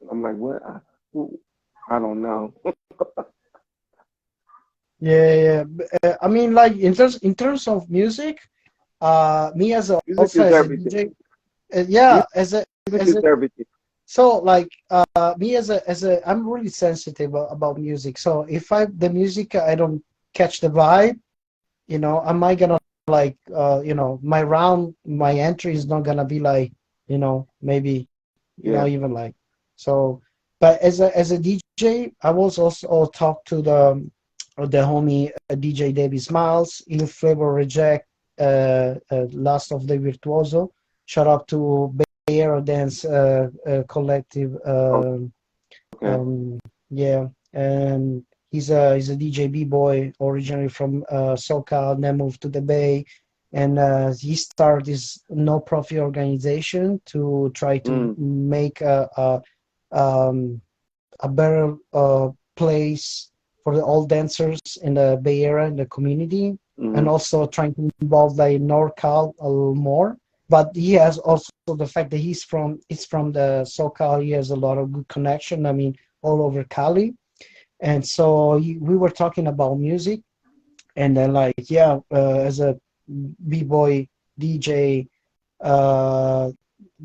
I'm like, what? I don't know. Yeah, yeah. I mean, like in terms of music, me as a Music also is as a everything. DJ, yeah, Music as is a everything. so like me as a I'm really sensitive about music. So if the music I don't catch the vibe, am I gonna like my my entry is not gonna be like, maybe not Yeah. even like so. But as a DJ, I was also talk to the homie DJ Debbie Smiles, Il Flavor Reject, Last of the Virtuoso. Shout out to Bay Area Dance Collective. Okay. Um, yeah, and he's a DJ B-boy originally from SoCal, then moved to the Bay, and he started this no-profit organization to try to Mm, make um, a better place for the all dancers in the Bay Area in the community, and mm, also trying to involve like NorCal a little more. But he has also the fact that he's from the SoCal. He has a lot of good connection. I mean, all over Cali, and so we were talking about music, and then like yeah, as a b-boy DJ, uh,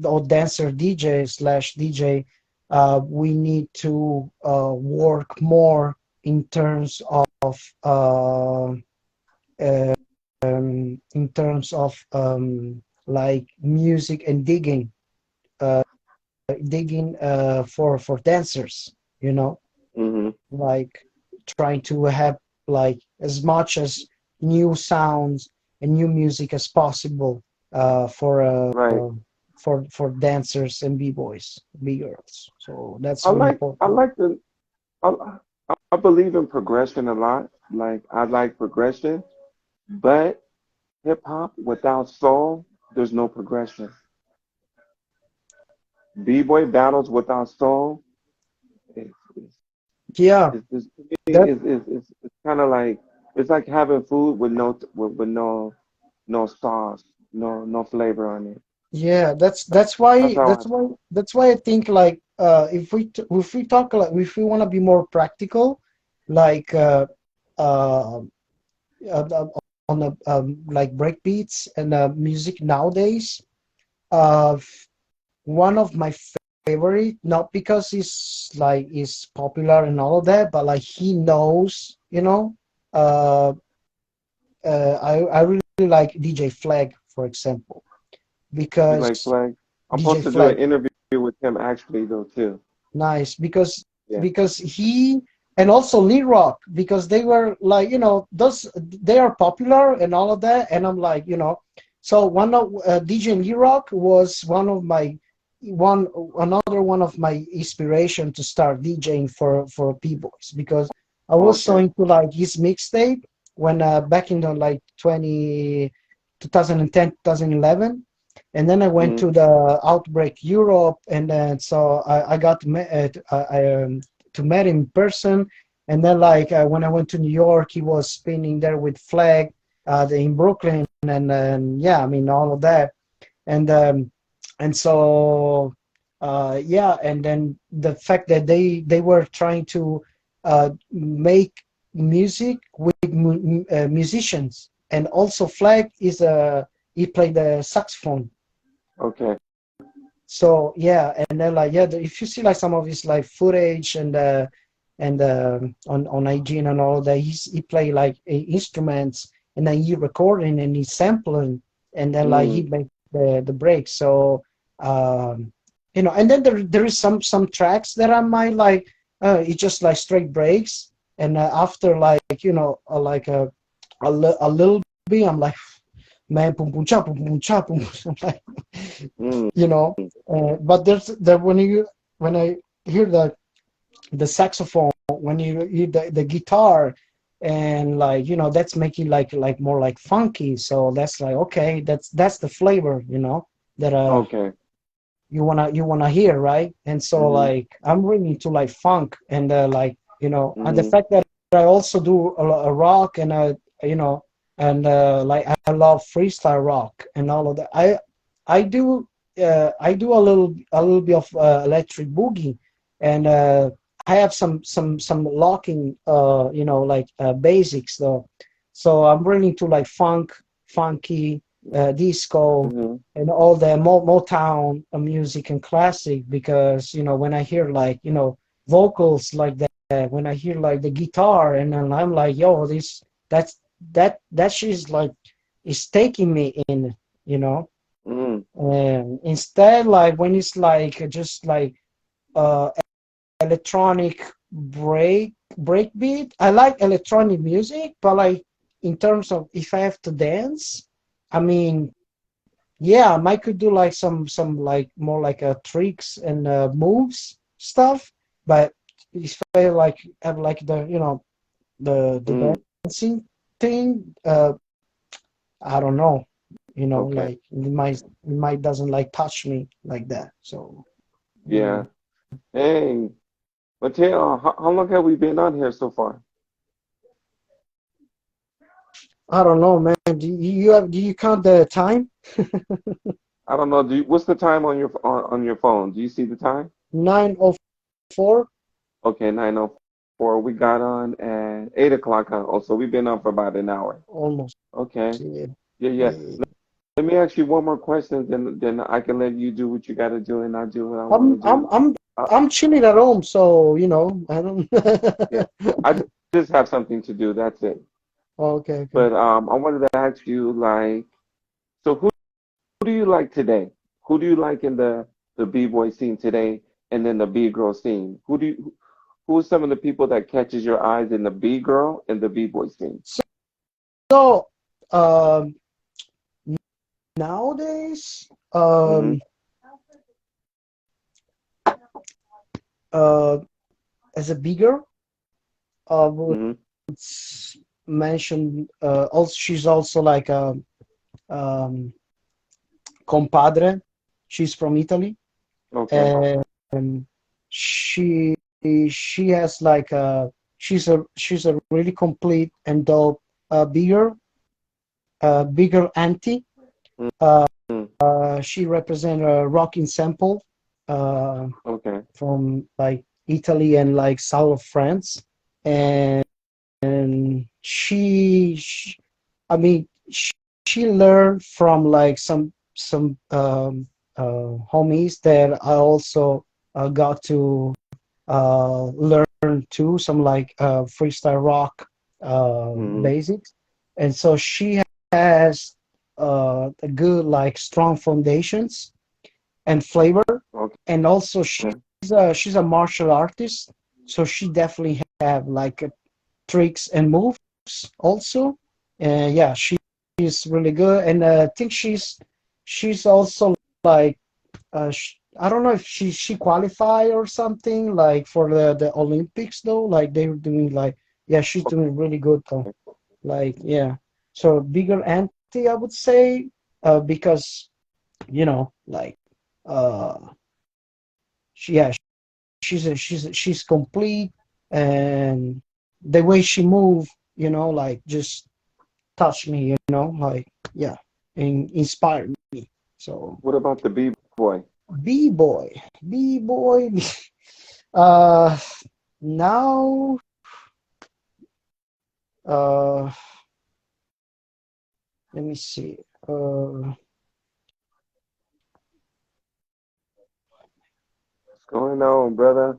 or dancer DJ slash DJ, we need to work more in terms of like music and digging for dancers, mm-hmm. like trying to have like as much as new sounds and new music as possible Right. for dancers and b-boys, b-girls. So that's I really like I important. like the I, I believe in progression a lot. Like I like progression, but hip hop without soul, there's no progression. B-boy battles without soul, it's it's Yeah, it's, to me, that it's kind of like it's like having food with with no sauce, no flavor on it. yeah, that's That- that's why That's how I that's why that's why I think like if we talk like if we want to be more practical, like uh, uh on the like break beats and music nowadays, uh one of my favorite, not because he's like is popular and all of that, but like he knows, uh I really like DJ Flag, for example, you like because Flag. I'm DJ supposed to do an Flag. interview with him actually though too. Nice, because Yeah. because he and also Lee Rock, because they were like, those they are popular and all of that, and I'm like, so one of DJ Lee Rock was one another one of my inspiration to start DJing for P-boys, because I was so Okay. into like his mixtape when back in the like 2010 2011, and then I went Mm, to the Outbreak Europe, and then so I got to meet him in person, and then like when I went to New York, he was spinning there with Flag, in Brooklyn, and yeah, I mean all of that, and so yeah, and then the fact that they were trying to make music with musicians, and also Flag he played the saxophone. okay. So yeah, and then like yeah, if you see like some of his like footage and on IG and all that, he play like instruments, and then he recording and he sampling, and then like he Mm, make the breaks. So and then there is some tracks that I might like. It's just like straight breaks, and after like like a little bit, I'm like, man, pum pum cha pum pum cha pum. I'm like, mm, you know. But there's there when I hear the saxophone, when you hear the guitar, and like that's making like more like funky. So that's like okay, that's the flavor, that okay. you wanna hear, right? And so Mm-hmm. like I'm really into like funk, and like and the Mm-hmm. fact that I also do a rock, and you know and like I love freestyle rock and all of that. I do I do a little bit of electric boogie, and I have some locking like basics though. So I'm really into like funk, funky, disco, Mm-hmm. and all the Motown music and classic, because when I hear like vocals like that, when I hear like the guitar, and then I'm like, yo, that's that she's like is taking me in, you know. Mm-hmm. And instead, like when it's like just like uh electronic breakbeat, I like electronic music, but like in terms of if I have to dance, I mean, yeah, I might could do like some like more like tricks and moves stuff, but if I like have like the the Mm. dancing thing, I don't know, Okay. like it might doesn't like touch me like that. So Yeah. mm, Hey, Matteo, how long have we been on here so far? I don't know, man. Do you count the time? I don't know. What's the time on on your phone? Do you see the time? 9:04, Okay, 9:04. We got on at 8 o'clock. Huh? Oh, so we've been on for about an hour. almost. Okay. Yeah, Yeah, yeah. yeah. Let me ask you one more question, then I can let you do what you got to do, and I do what I want to I'm I'm do. I'm Uh, I'm chilling at home, so I don't. yeah, I just have something to do. That's it. Okay, okay. But I wanted to ask you, like, so who do you like today? Who do you like in the b-boy scene today, and then the b-girl scene? Who are some of the people that catches your eyes in the b-girl and the b-boy scene? So, um, nowadays, Mm-hmm. uh, as a bigger, would Mm-hmm. mention also she's also like a um, compadre. She's from Italy, Okay. and she she has like a she's a really complete and dope bigger auntie. Uh, Mm-hmm. she represents a rocking sample uh, Okay. from like Italy and like south of France, and I mean, she learned from like some homies that I also got to learn too, some like freestyle rock Mm-hmm. basics, and so she has a good like strong foundations and flavor, and also Okay. she's a martial artist, so she definitely have like tricks and moves also. Yeah, she's really good, and I think she's also like I don't know if she qualified or something like for the Olympics though. Like they were doing like, yeah, she's doing really good though. Like, yeah, so bigger auntie I would say, because like uh yeah, she's complete, and the way she move, like just touch me, like, yeah, and inspired me. So What about the b-boy? b-boy, b-boy, uh now, uh let me see, uh What's going on, brother?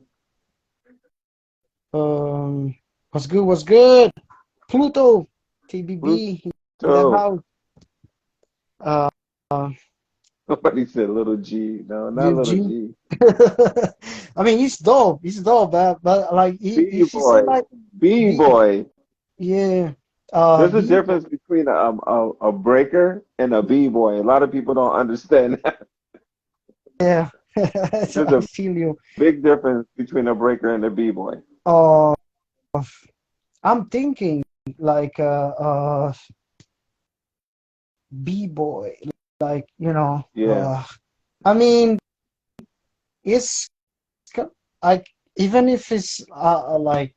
um what's good, Pluto, T.B.B in the Pluto. house. uh Somebody said little G. No, not little Eugene. G. I mean, it's dope, but like if you say B-boy. like B, B-boy. yeah, There's a B, difference between a breaker and a b-boy. A lot of people don't understand that. yeah. So There's I a feel you. big difference between a breaker and a b-boy. Uh, I'm thinking like B-boy, like Yeah. I mean, it's like, even if it's like,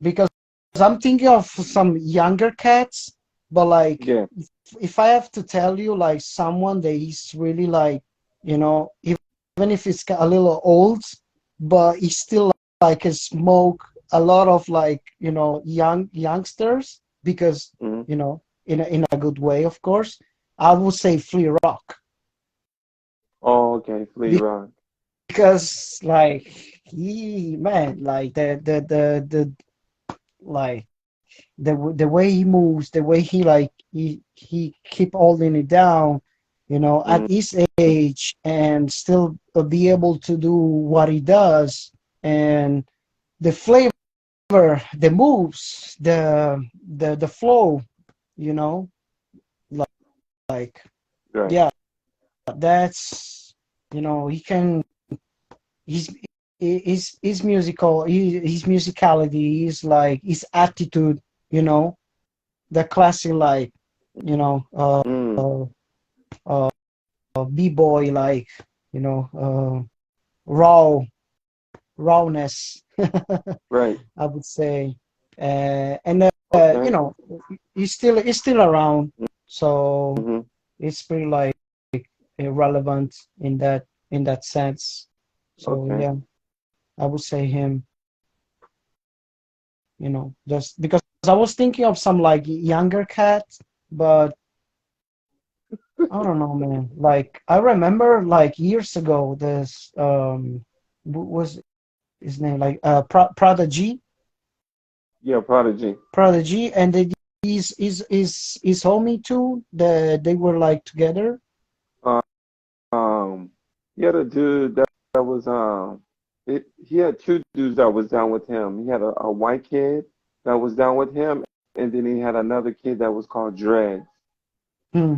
because I'm thinking of some younger cats, but like Yeah. if I have to tell you like someone that is really like, even if it's a little old, but he's still like a smoke a lot of like, youngsters because, Hmm. in a good way, of course. I would say Flea Rock Oh, okay. Flea Rock. because like he man like the like the way he moves, the way he like he keep holding it down, at Mm. his age and still be able to do what he does, and the flavor, the moves, the flow, you know, like Right. yeah, that's he can his his musical his musicality is like his attitude, you know, the classic like you know Mm. uh b-boy like you know uh raw rawness Right. I would say, and Okay. he's still around, so Hmm. it's pretty like irrelevant in that sense. So Okay. yeah, I would say him, just because I was thinking of some like younger cat, but I don't know, man. Like I remember like years ago, this what was his name like Prodigy, Yeah. Prodigy. Prodigy, and they is homie too. They were like together. Uh, he had a dude that was he had two dudes that was down with him. He had a white kid that was down with him, and then he had another kid that was called Dread. Hmm.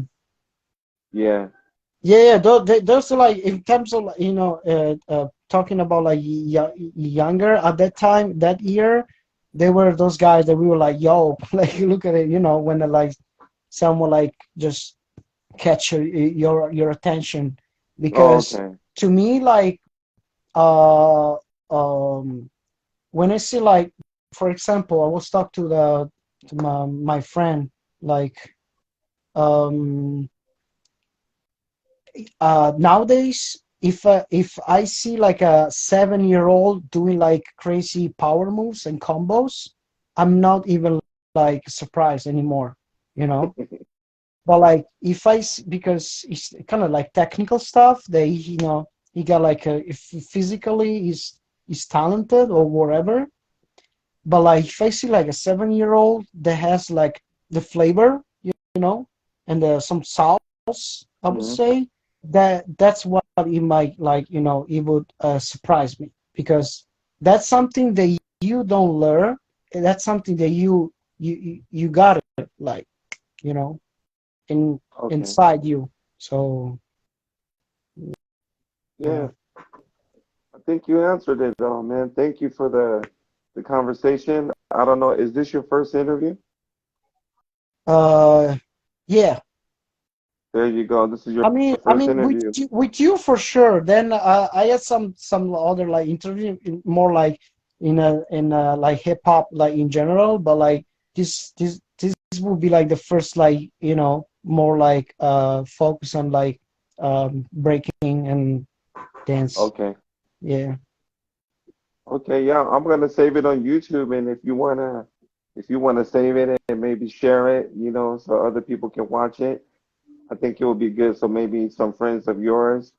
Yeah. Yeah, those are like in terms of like, talking about like younger at that time, that year, they were those guys that we were like, yo, like look at it, when like someone like just catch your attention, Oh, because okay. to me like uh um when I see like, for example, I was talk to my friend like um nowadays if I see like a 7-year old doing like crazy power moves and combos, I'm not even like surprised anymore, you know. But like if because it's kind of like technical stuff, they he got like if physically he's talented or whatever. But like if I see like a 7-year old that has like the flavor, and some sauce, I would Hmm. say that's what it might like, it would surprise me, because that's something that you don't learn. That's something that you got it like, you know, in Okay. inside you. So Yeah. yeah. I think you answered it though, man. Thank you for the conversation. I don't know, is this your first interview? Uh, yeah. There you go. This is your I first mean, interview. with you for sure. Then I had some other like interview more like in like hip hop like in general, but like this would be like the first like more like focus on like breaking and dance. Okay. Yeah, Okay, yeah, I'm gonna save it on YouTube, and if you wanna save it and maybe share it, so other people can watch it, I think it will be good. So maybe some friends of yours,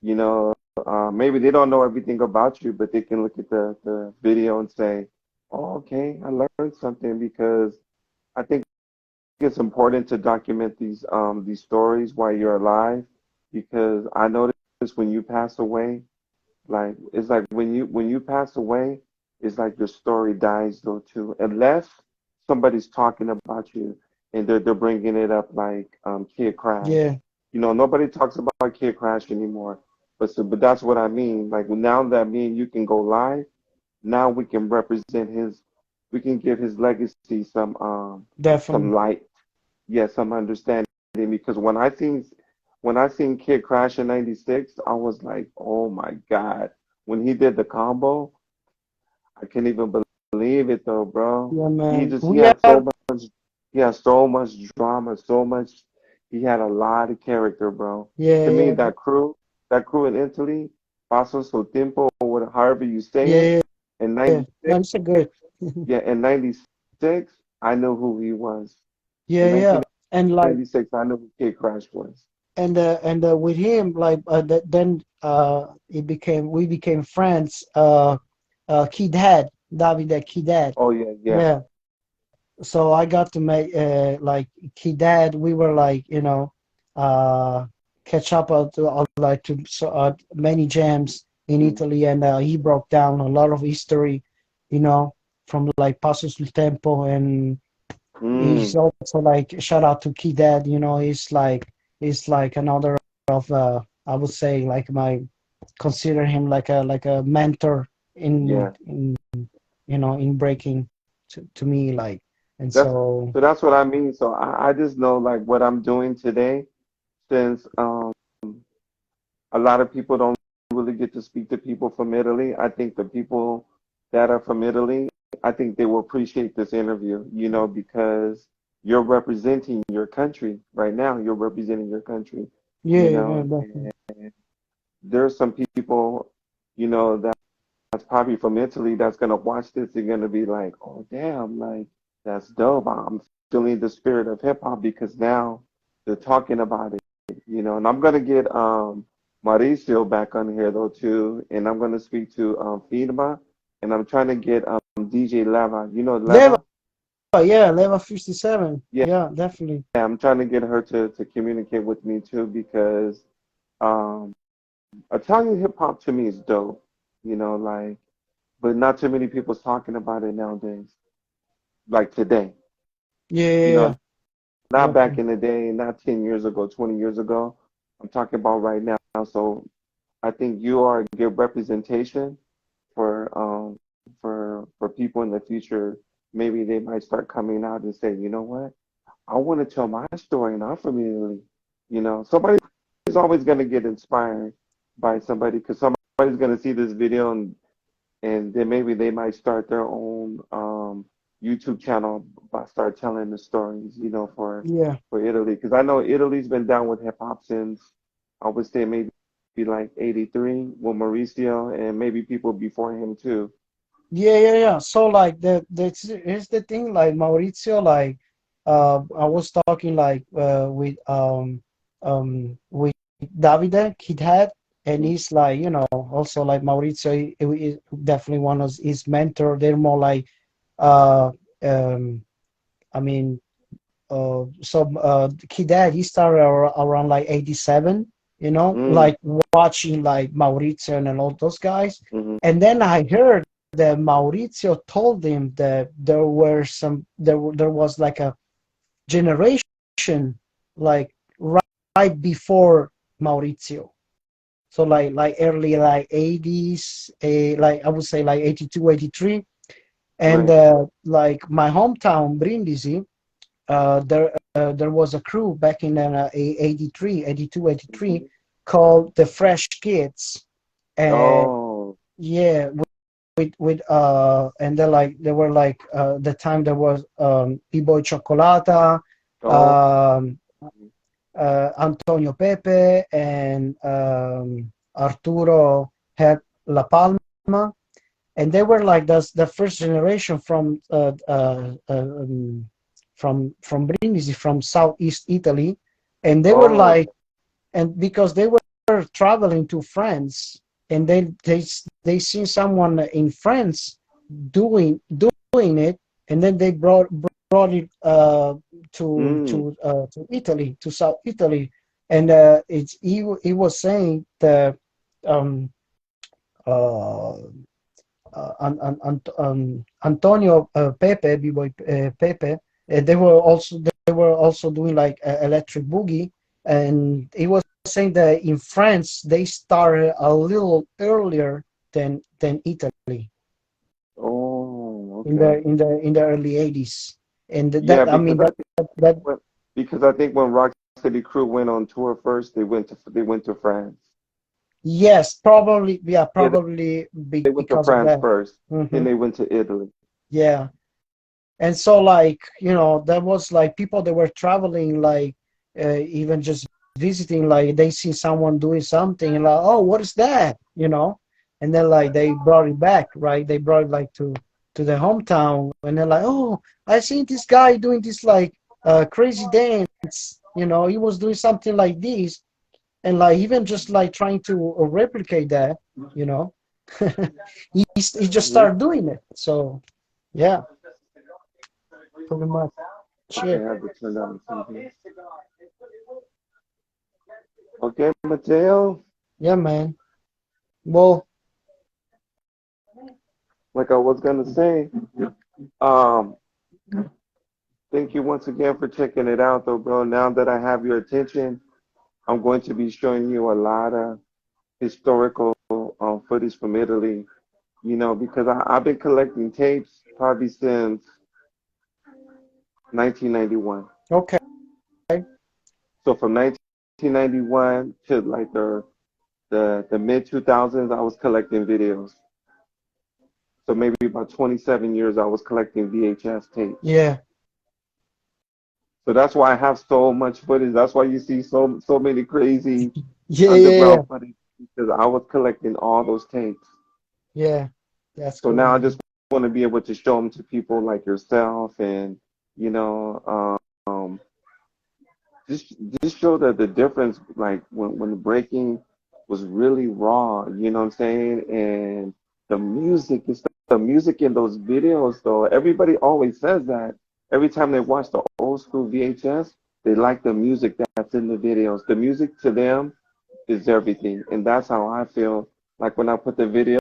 you know, maybe they don't know everything about you, but they can look at the video and say, "Oh, okay, I learned something," because I think it's important to document these stories while you're alive, because I noticed when you pass away. Like it's like when you pass away, it's like your story dies though too, unless somebody's talking about you and they're bringing it up like Kid Crash. yeah, Nobody talks about Kid Crash anymore. But that's what I mean. Like now that me and you can go live, now we can represent we can give his legacy some definitely. light, yes, some understanding. Because when I seen Kid Crash in '96, I was like, oh my God. When he did the combo, I couldn't even believe believe it though, bro. Yeah, He man. just he We had have, so much he had so much drama, so much he had a lot of character, bro. yeah, To me, yeah, that crew in Italy, Paso Su Tempo, or whatever, however you say it, yeah, in yeah. No, 96, it's a good. yeah, in 96, I knew who he was. Yeah, In yeah. And like, 1996, I knew who Kid Crash was. and with him, like, then it became we became friends. Kid Dad, Davide Kid Dad. Oh yeah, yeah. Yeah. So I got to make like Kid Dad. We were like, uh, catch up like to many jams in Mm, Italy, and he broke down a lot of history, from like Passo sul Tempo, and he's mm, also like shout out to Key Dad. He's like another of I would say like my consider him like a mentor in yeah. in in breaking to me, like. And That's so so that's what I mean. So I just know like what I'm doing today, since a lot of people don't really get to speak to people from Italy. I think the people that are from Italy, I think they will appreciate this interview, because you're representing your country right now. You're representing your country, yeah, yeah, and definitely. there's some people, that's probably from Italy that's gonna watch this. They're gonna be like, "Oh, damn! Like that's dope. I'm feeling the spirit of hip hop because now they're talking about it, And I'm gonna get Mauricio back on here though too, and I'm gonna speak to Firma, and I'm trying to get DJ Leva. You know Leva, Leva? yeah, Leva 57. Yeah, Yeah, definitely. I'm trying to get her to communicate with me too because um Italian hip hop to me is dope. Like. But not too many people's talking about it nowadays, like today. Yeah, You yeah, know, yeah, not back definitely. in the day, not 10 years ago, 20 years ago. I'm talking about right now. So I think you are a good representation for people in the future. Maybe they might start coming out and say, you know what? I want to tell my story and I'm from Italy. Somebody's always going to get inspired by somebody because somebody's going to see this video and then maybe they might start their own YouTube channel by start telling the stories, Yeah. for Italy, because I know Italy's been down with hip hop since I would say maybe like '83 with Mauricio and maybe people before him too. Yeah, yeah, yeah. So like here's the thing, like Maurizio, like I was talking like with Davide Kid Head, and Mm, he's like, also like Maurizio, he definitely one of his mentor. They're more like uh um I mean so Kid Dad, he started around like 87, mm, like watching like Maurizio and all those guys. mm-hmm, And then I heard that Maurizio told him that there was like a generation like right before Maurizio. So like early like 80s, like I would say like 82, 83. And right. like my hometown, Brindisi, there was a crew back in 83, 82, 83 Mm-hmm. called the Fresh Kids. And Oh, yeah, with and they were like the time there was B-Boy Cioccolata, oh, um, Antonio Pepe, and Arturo had La Palma, and they were like the first generation from Brindisi, from southeast Italy, and they were oh, like, and because they were traveling to France, and they seen someone in France doing it, and then they brought it mm, to Italy, to South Italy, and he was saying that um, uh, Antonio Pepe, B-Boy Pepe, they were also doing like electric boogie, and he was saying that in France they started a little earlier than Italy oh, in okay. the early 80s, and Yeah, that I mean that when, because I think when Rock City Crew went on tour first, they went to France. yes, probably, yeah, Yeah, probably they went to because of France that. first, then Hmm. they went to Italy. Yeah. And so like, there was like people that were traveling, like even just visiting, like they see someone doing something and like, oh, what is that, and then like they brought it back, right? They brought it like to the hometown, and they're like, oh, I seen this guy doing this like crazy dance, he was doing something like this, and like even just like trying to replicate that, you know he just Hmm. started doing it. So yeah, pretty much Okay, it. I have to turn down something. Okay, Matteo. Yeah, man. Well, Like I was gonna say, um, thank you once again for checking it out, though, bro. Now that I have your attention, I'm going to be showing you a lot of historical footage from Italy. Because I've been collecting tapes probably since 1991. okay. So from 1991 to like the mid 2000s, I was collecting videos. So maybe about 27 years, I was collecting VHS tapes. Yeah. So that's why I have so much footage. That's why you see so many crazy Yeah, yeah, yeah. underground footage because I was collecting all those tapes. Yeah. That's So cool, now I just man. want to be able to show them to people like yourself and you know um, just show that the difference like when the breaking was really raw, you know what I'm saying? And the music in those videos though, everybody always says that. Every time they watch the old school VHS, they like the music that's in the videos. The music to them is everything. And that's how I feel like when I put the video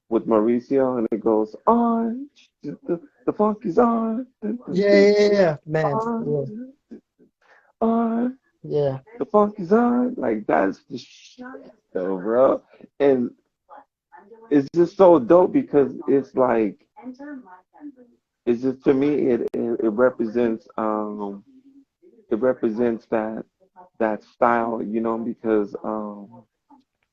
with Mauricio and it goes on the funk is on, Yeah, yeah, yeah, yeah, man. Yeah, on, on. yeah, The funk is on. Like that's the shit, though, bro. And it's just so dope because it's like it's just to me it represents that style, because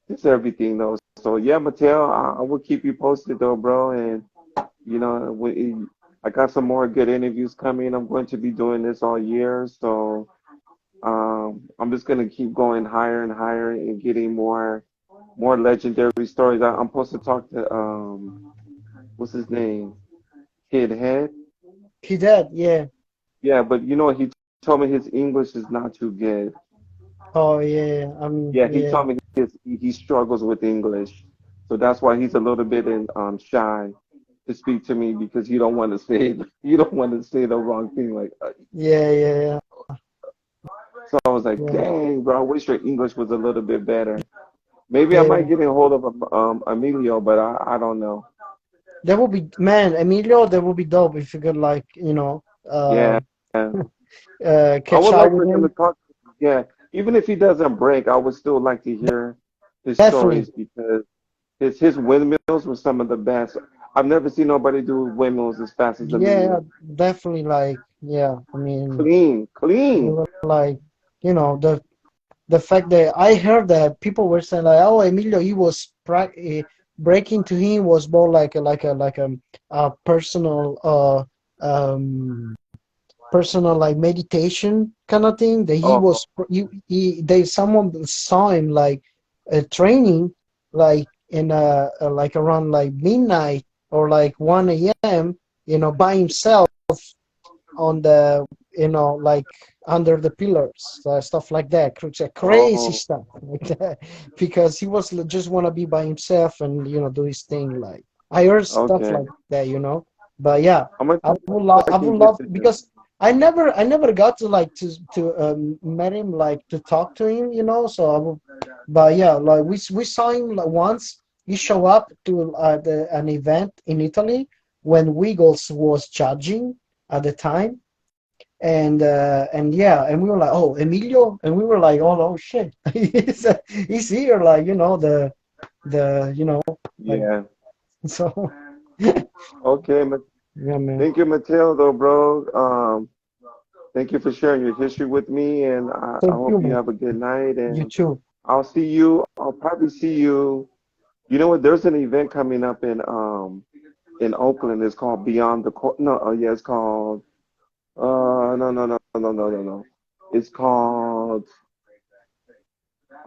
it's everything though. So yeah, Mateo, I will keep you posted though, bro. And I got some more good interviews coming. I'm going to be doing this all year, so I'm just gonna keep going higher and higher and getting more legendary stories. I'm supposed to talk to what's his name, Kid Head. he did. Yeah. Yeah, but he told me his English is not too good. Oh yeah, I mean, Yeah, he yeah, told me he struggles with English, so that's why he's a little bit shy to speak to me because you don't want to say you don't want to say the wrong thing. Like, yeah, yeah, so I was like, yeah, dang, bro, I wish your English was a little bit better. Maybe I yeah, might yeah. get a hold of Emilio, but I don't know. That would be, man, Emilio. That would be dope if you could like, Yeah, I catch would up like with for him to him. talk. Yeah, even if he doesn't break, I would still like to hear his Definitely. stories because his windmills were some of the best. I've never seen nobody do windmills as fast as Yeah, Emilio. definitely. Like, yeah. I mean, Clean, we clean. were like, the fact that I heard that people were saying like, oh, Emilio, he was breaking to him was more like a personal personal like meditation kind of thing, that he Oh, was he they someone saw him like training like in like around like midnight or like 1 a.m., by himself on the like under the pillars, stuff like that, crazy oh, stuff like that, because he was just want to be by himself and do his thing. Like, I heard stuff okay. like that, but yeah, I'm gonna I see would if love, I I can would get love, this. because I never got to like to met him, like to talk to him, so I would. But yeah, like we saw him like once. He showed up to an event in Italy when Wiggles was judging at the time, and yeah, and we were like, oh, Emilio, and we were like, oh shit, he's here, like, the like, Yeah. so Okay. yeah, man. Thank you, Mateo, though, bro. Thank you for sharing your history with me, and I Thank you, hope you man. have a good night. You And too. I'll see you. I'll probably see you. You know what? There's an event coming up in in Oakland. It's called Beyond the Court. No, yeah, it's called. No, no, no, no, no, no, no. It's called.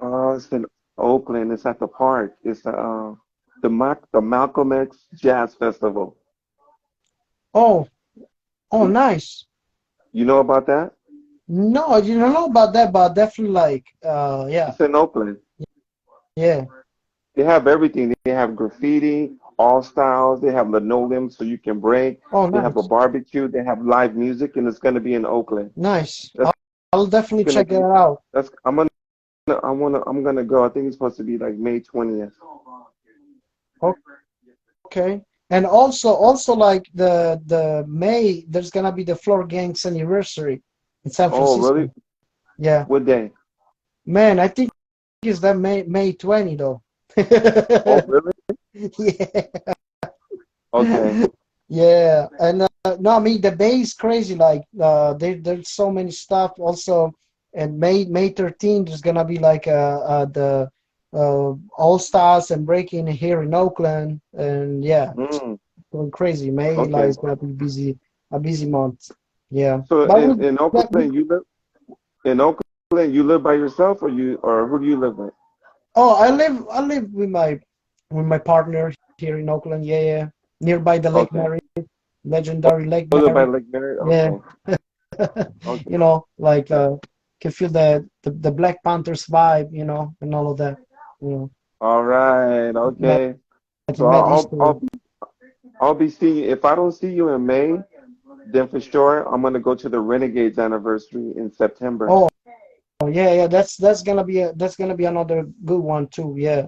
It's in Oakland. It's at the park. It's the Malcolm X Jazz Festival. Oh, oh, You, nice. you know about that? No, I didn't know about that, but definitely like, yeah, It's in Oakland. yeah. They have everything. They have graffiti, all styles. They have linoleum so you can break. Oh, They have a nice, barbecue. They have live music, and it's gonna be in Oakland. nice. That's I'll definitely gonna check that be. out. That's I'm gonna go. I think it's supposed to be like May 20th. Okay. And also like the May, there's gonna be the Floor Gangs anniversary in San Oh, really? Francisco. Yeah. What day? Man, I think it's that May 20 though. Oh, really? Yeah. Okay. Yeah. And no, I mean the Bay is crazy. Like there's so many stuff also. And May 13th there's gonna be like the All Stars and breaking here in Oakland. And yeah, Mm, going crazy. May like okay. is gonna be busy, a busy month. Yeah. So But we in Oakland, you live in Oakland. You live by yourself, or who do you live with? oh, I live with my partner here in Oakland. Yeah, yeah. Nearby the Lake Okay. Mary, legendary Lake You live by Mary. Lake Mary. Yeah. Okay. Okay. Like can feel the Black Panthers vibe, and all of that. You know, All right. like Okay. So in that history. I'll be seeing you. If I don't see you in May, then for sure I'm gonna go to the Renegades anniversary in September. Oh, yeah, yeah. That's gonna be another good one too. Yeah,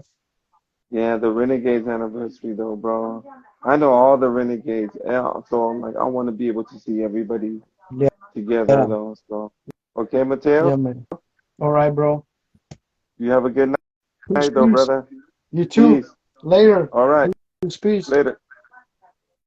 Yeah, the Renegades anniversary though, bro. I know all the Renegades, yeah, so I'm like I want to be able to see everybody yeah, together yeah, though. So, okay, Matteo, yeah, man. All right, bro. you have a good Peace, night though, peace. brother. You too. Peace. Later. All right, Peace, peace. later.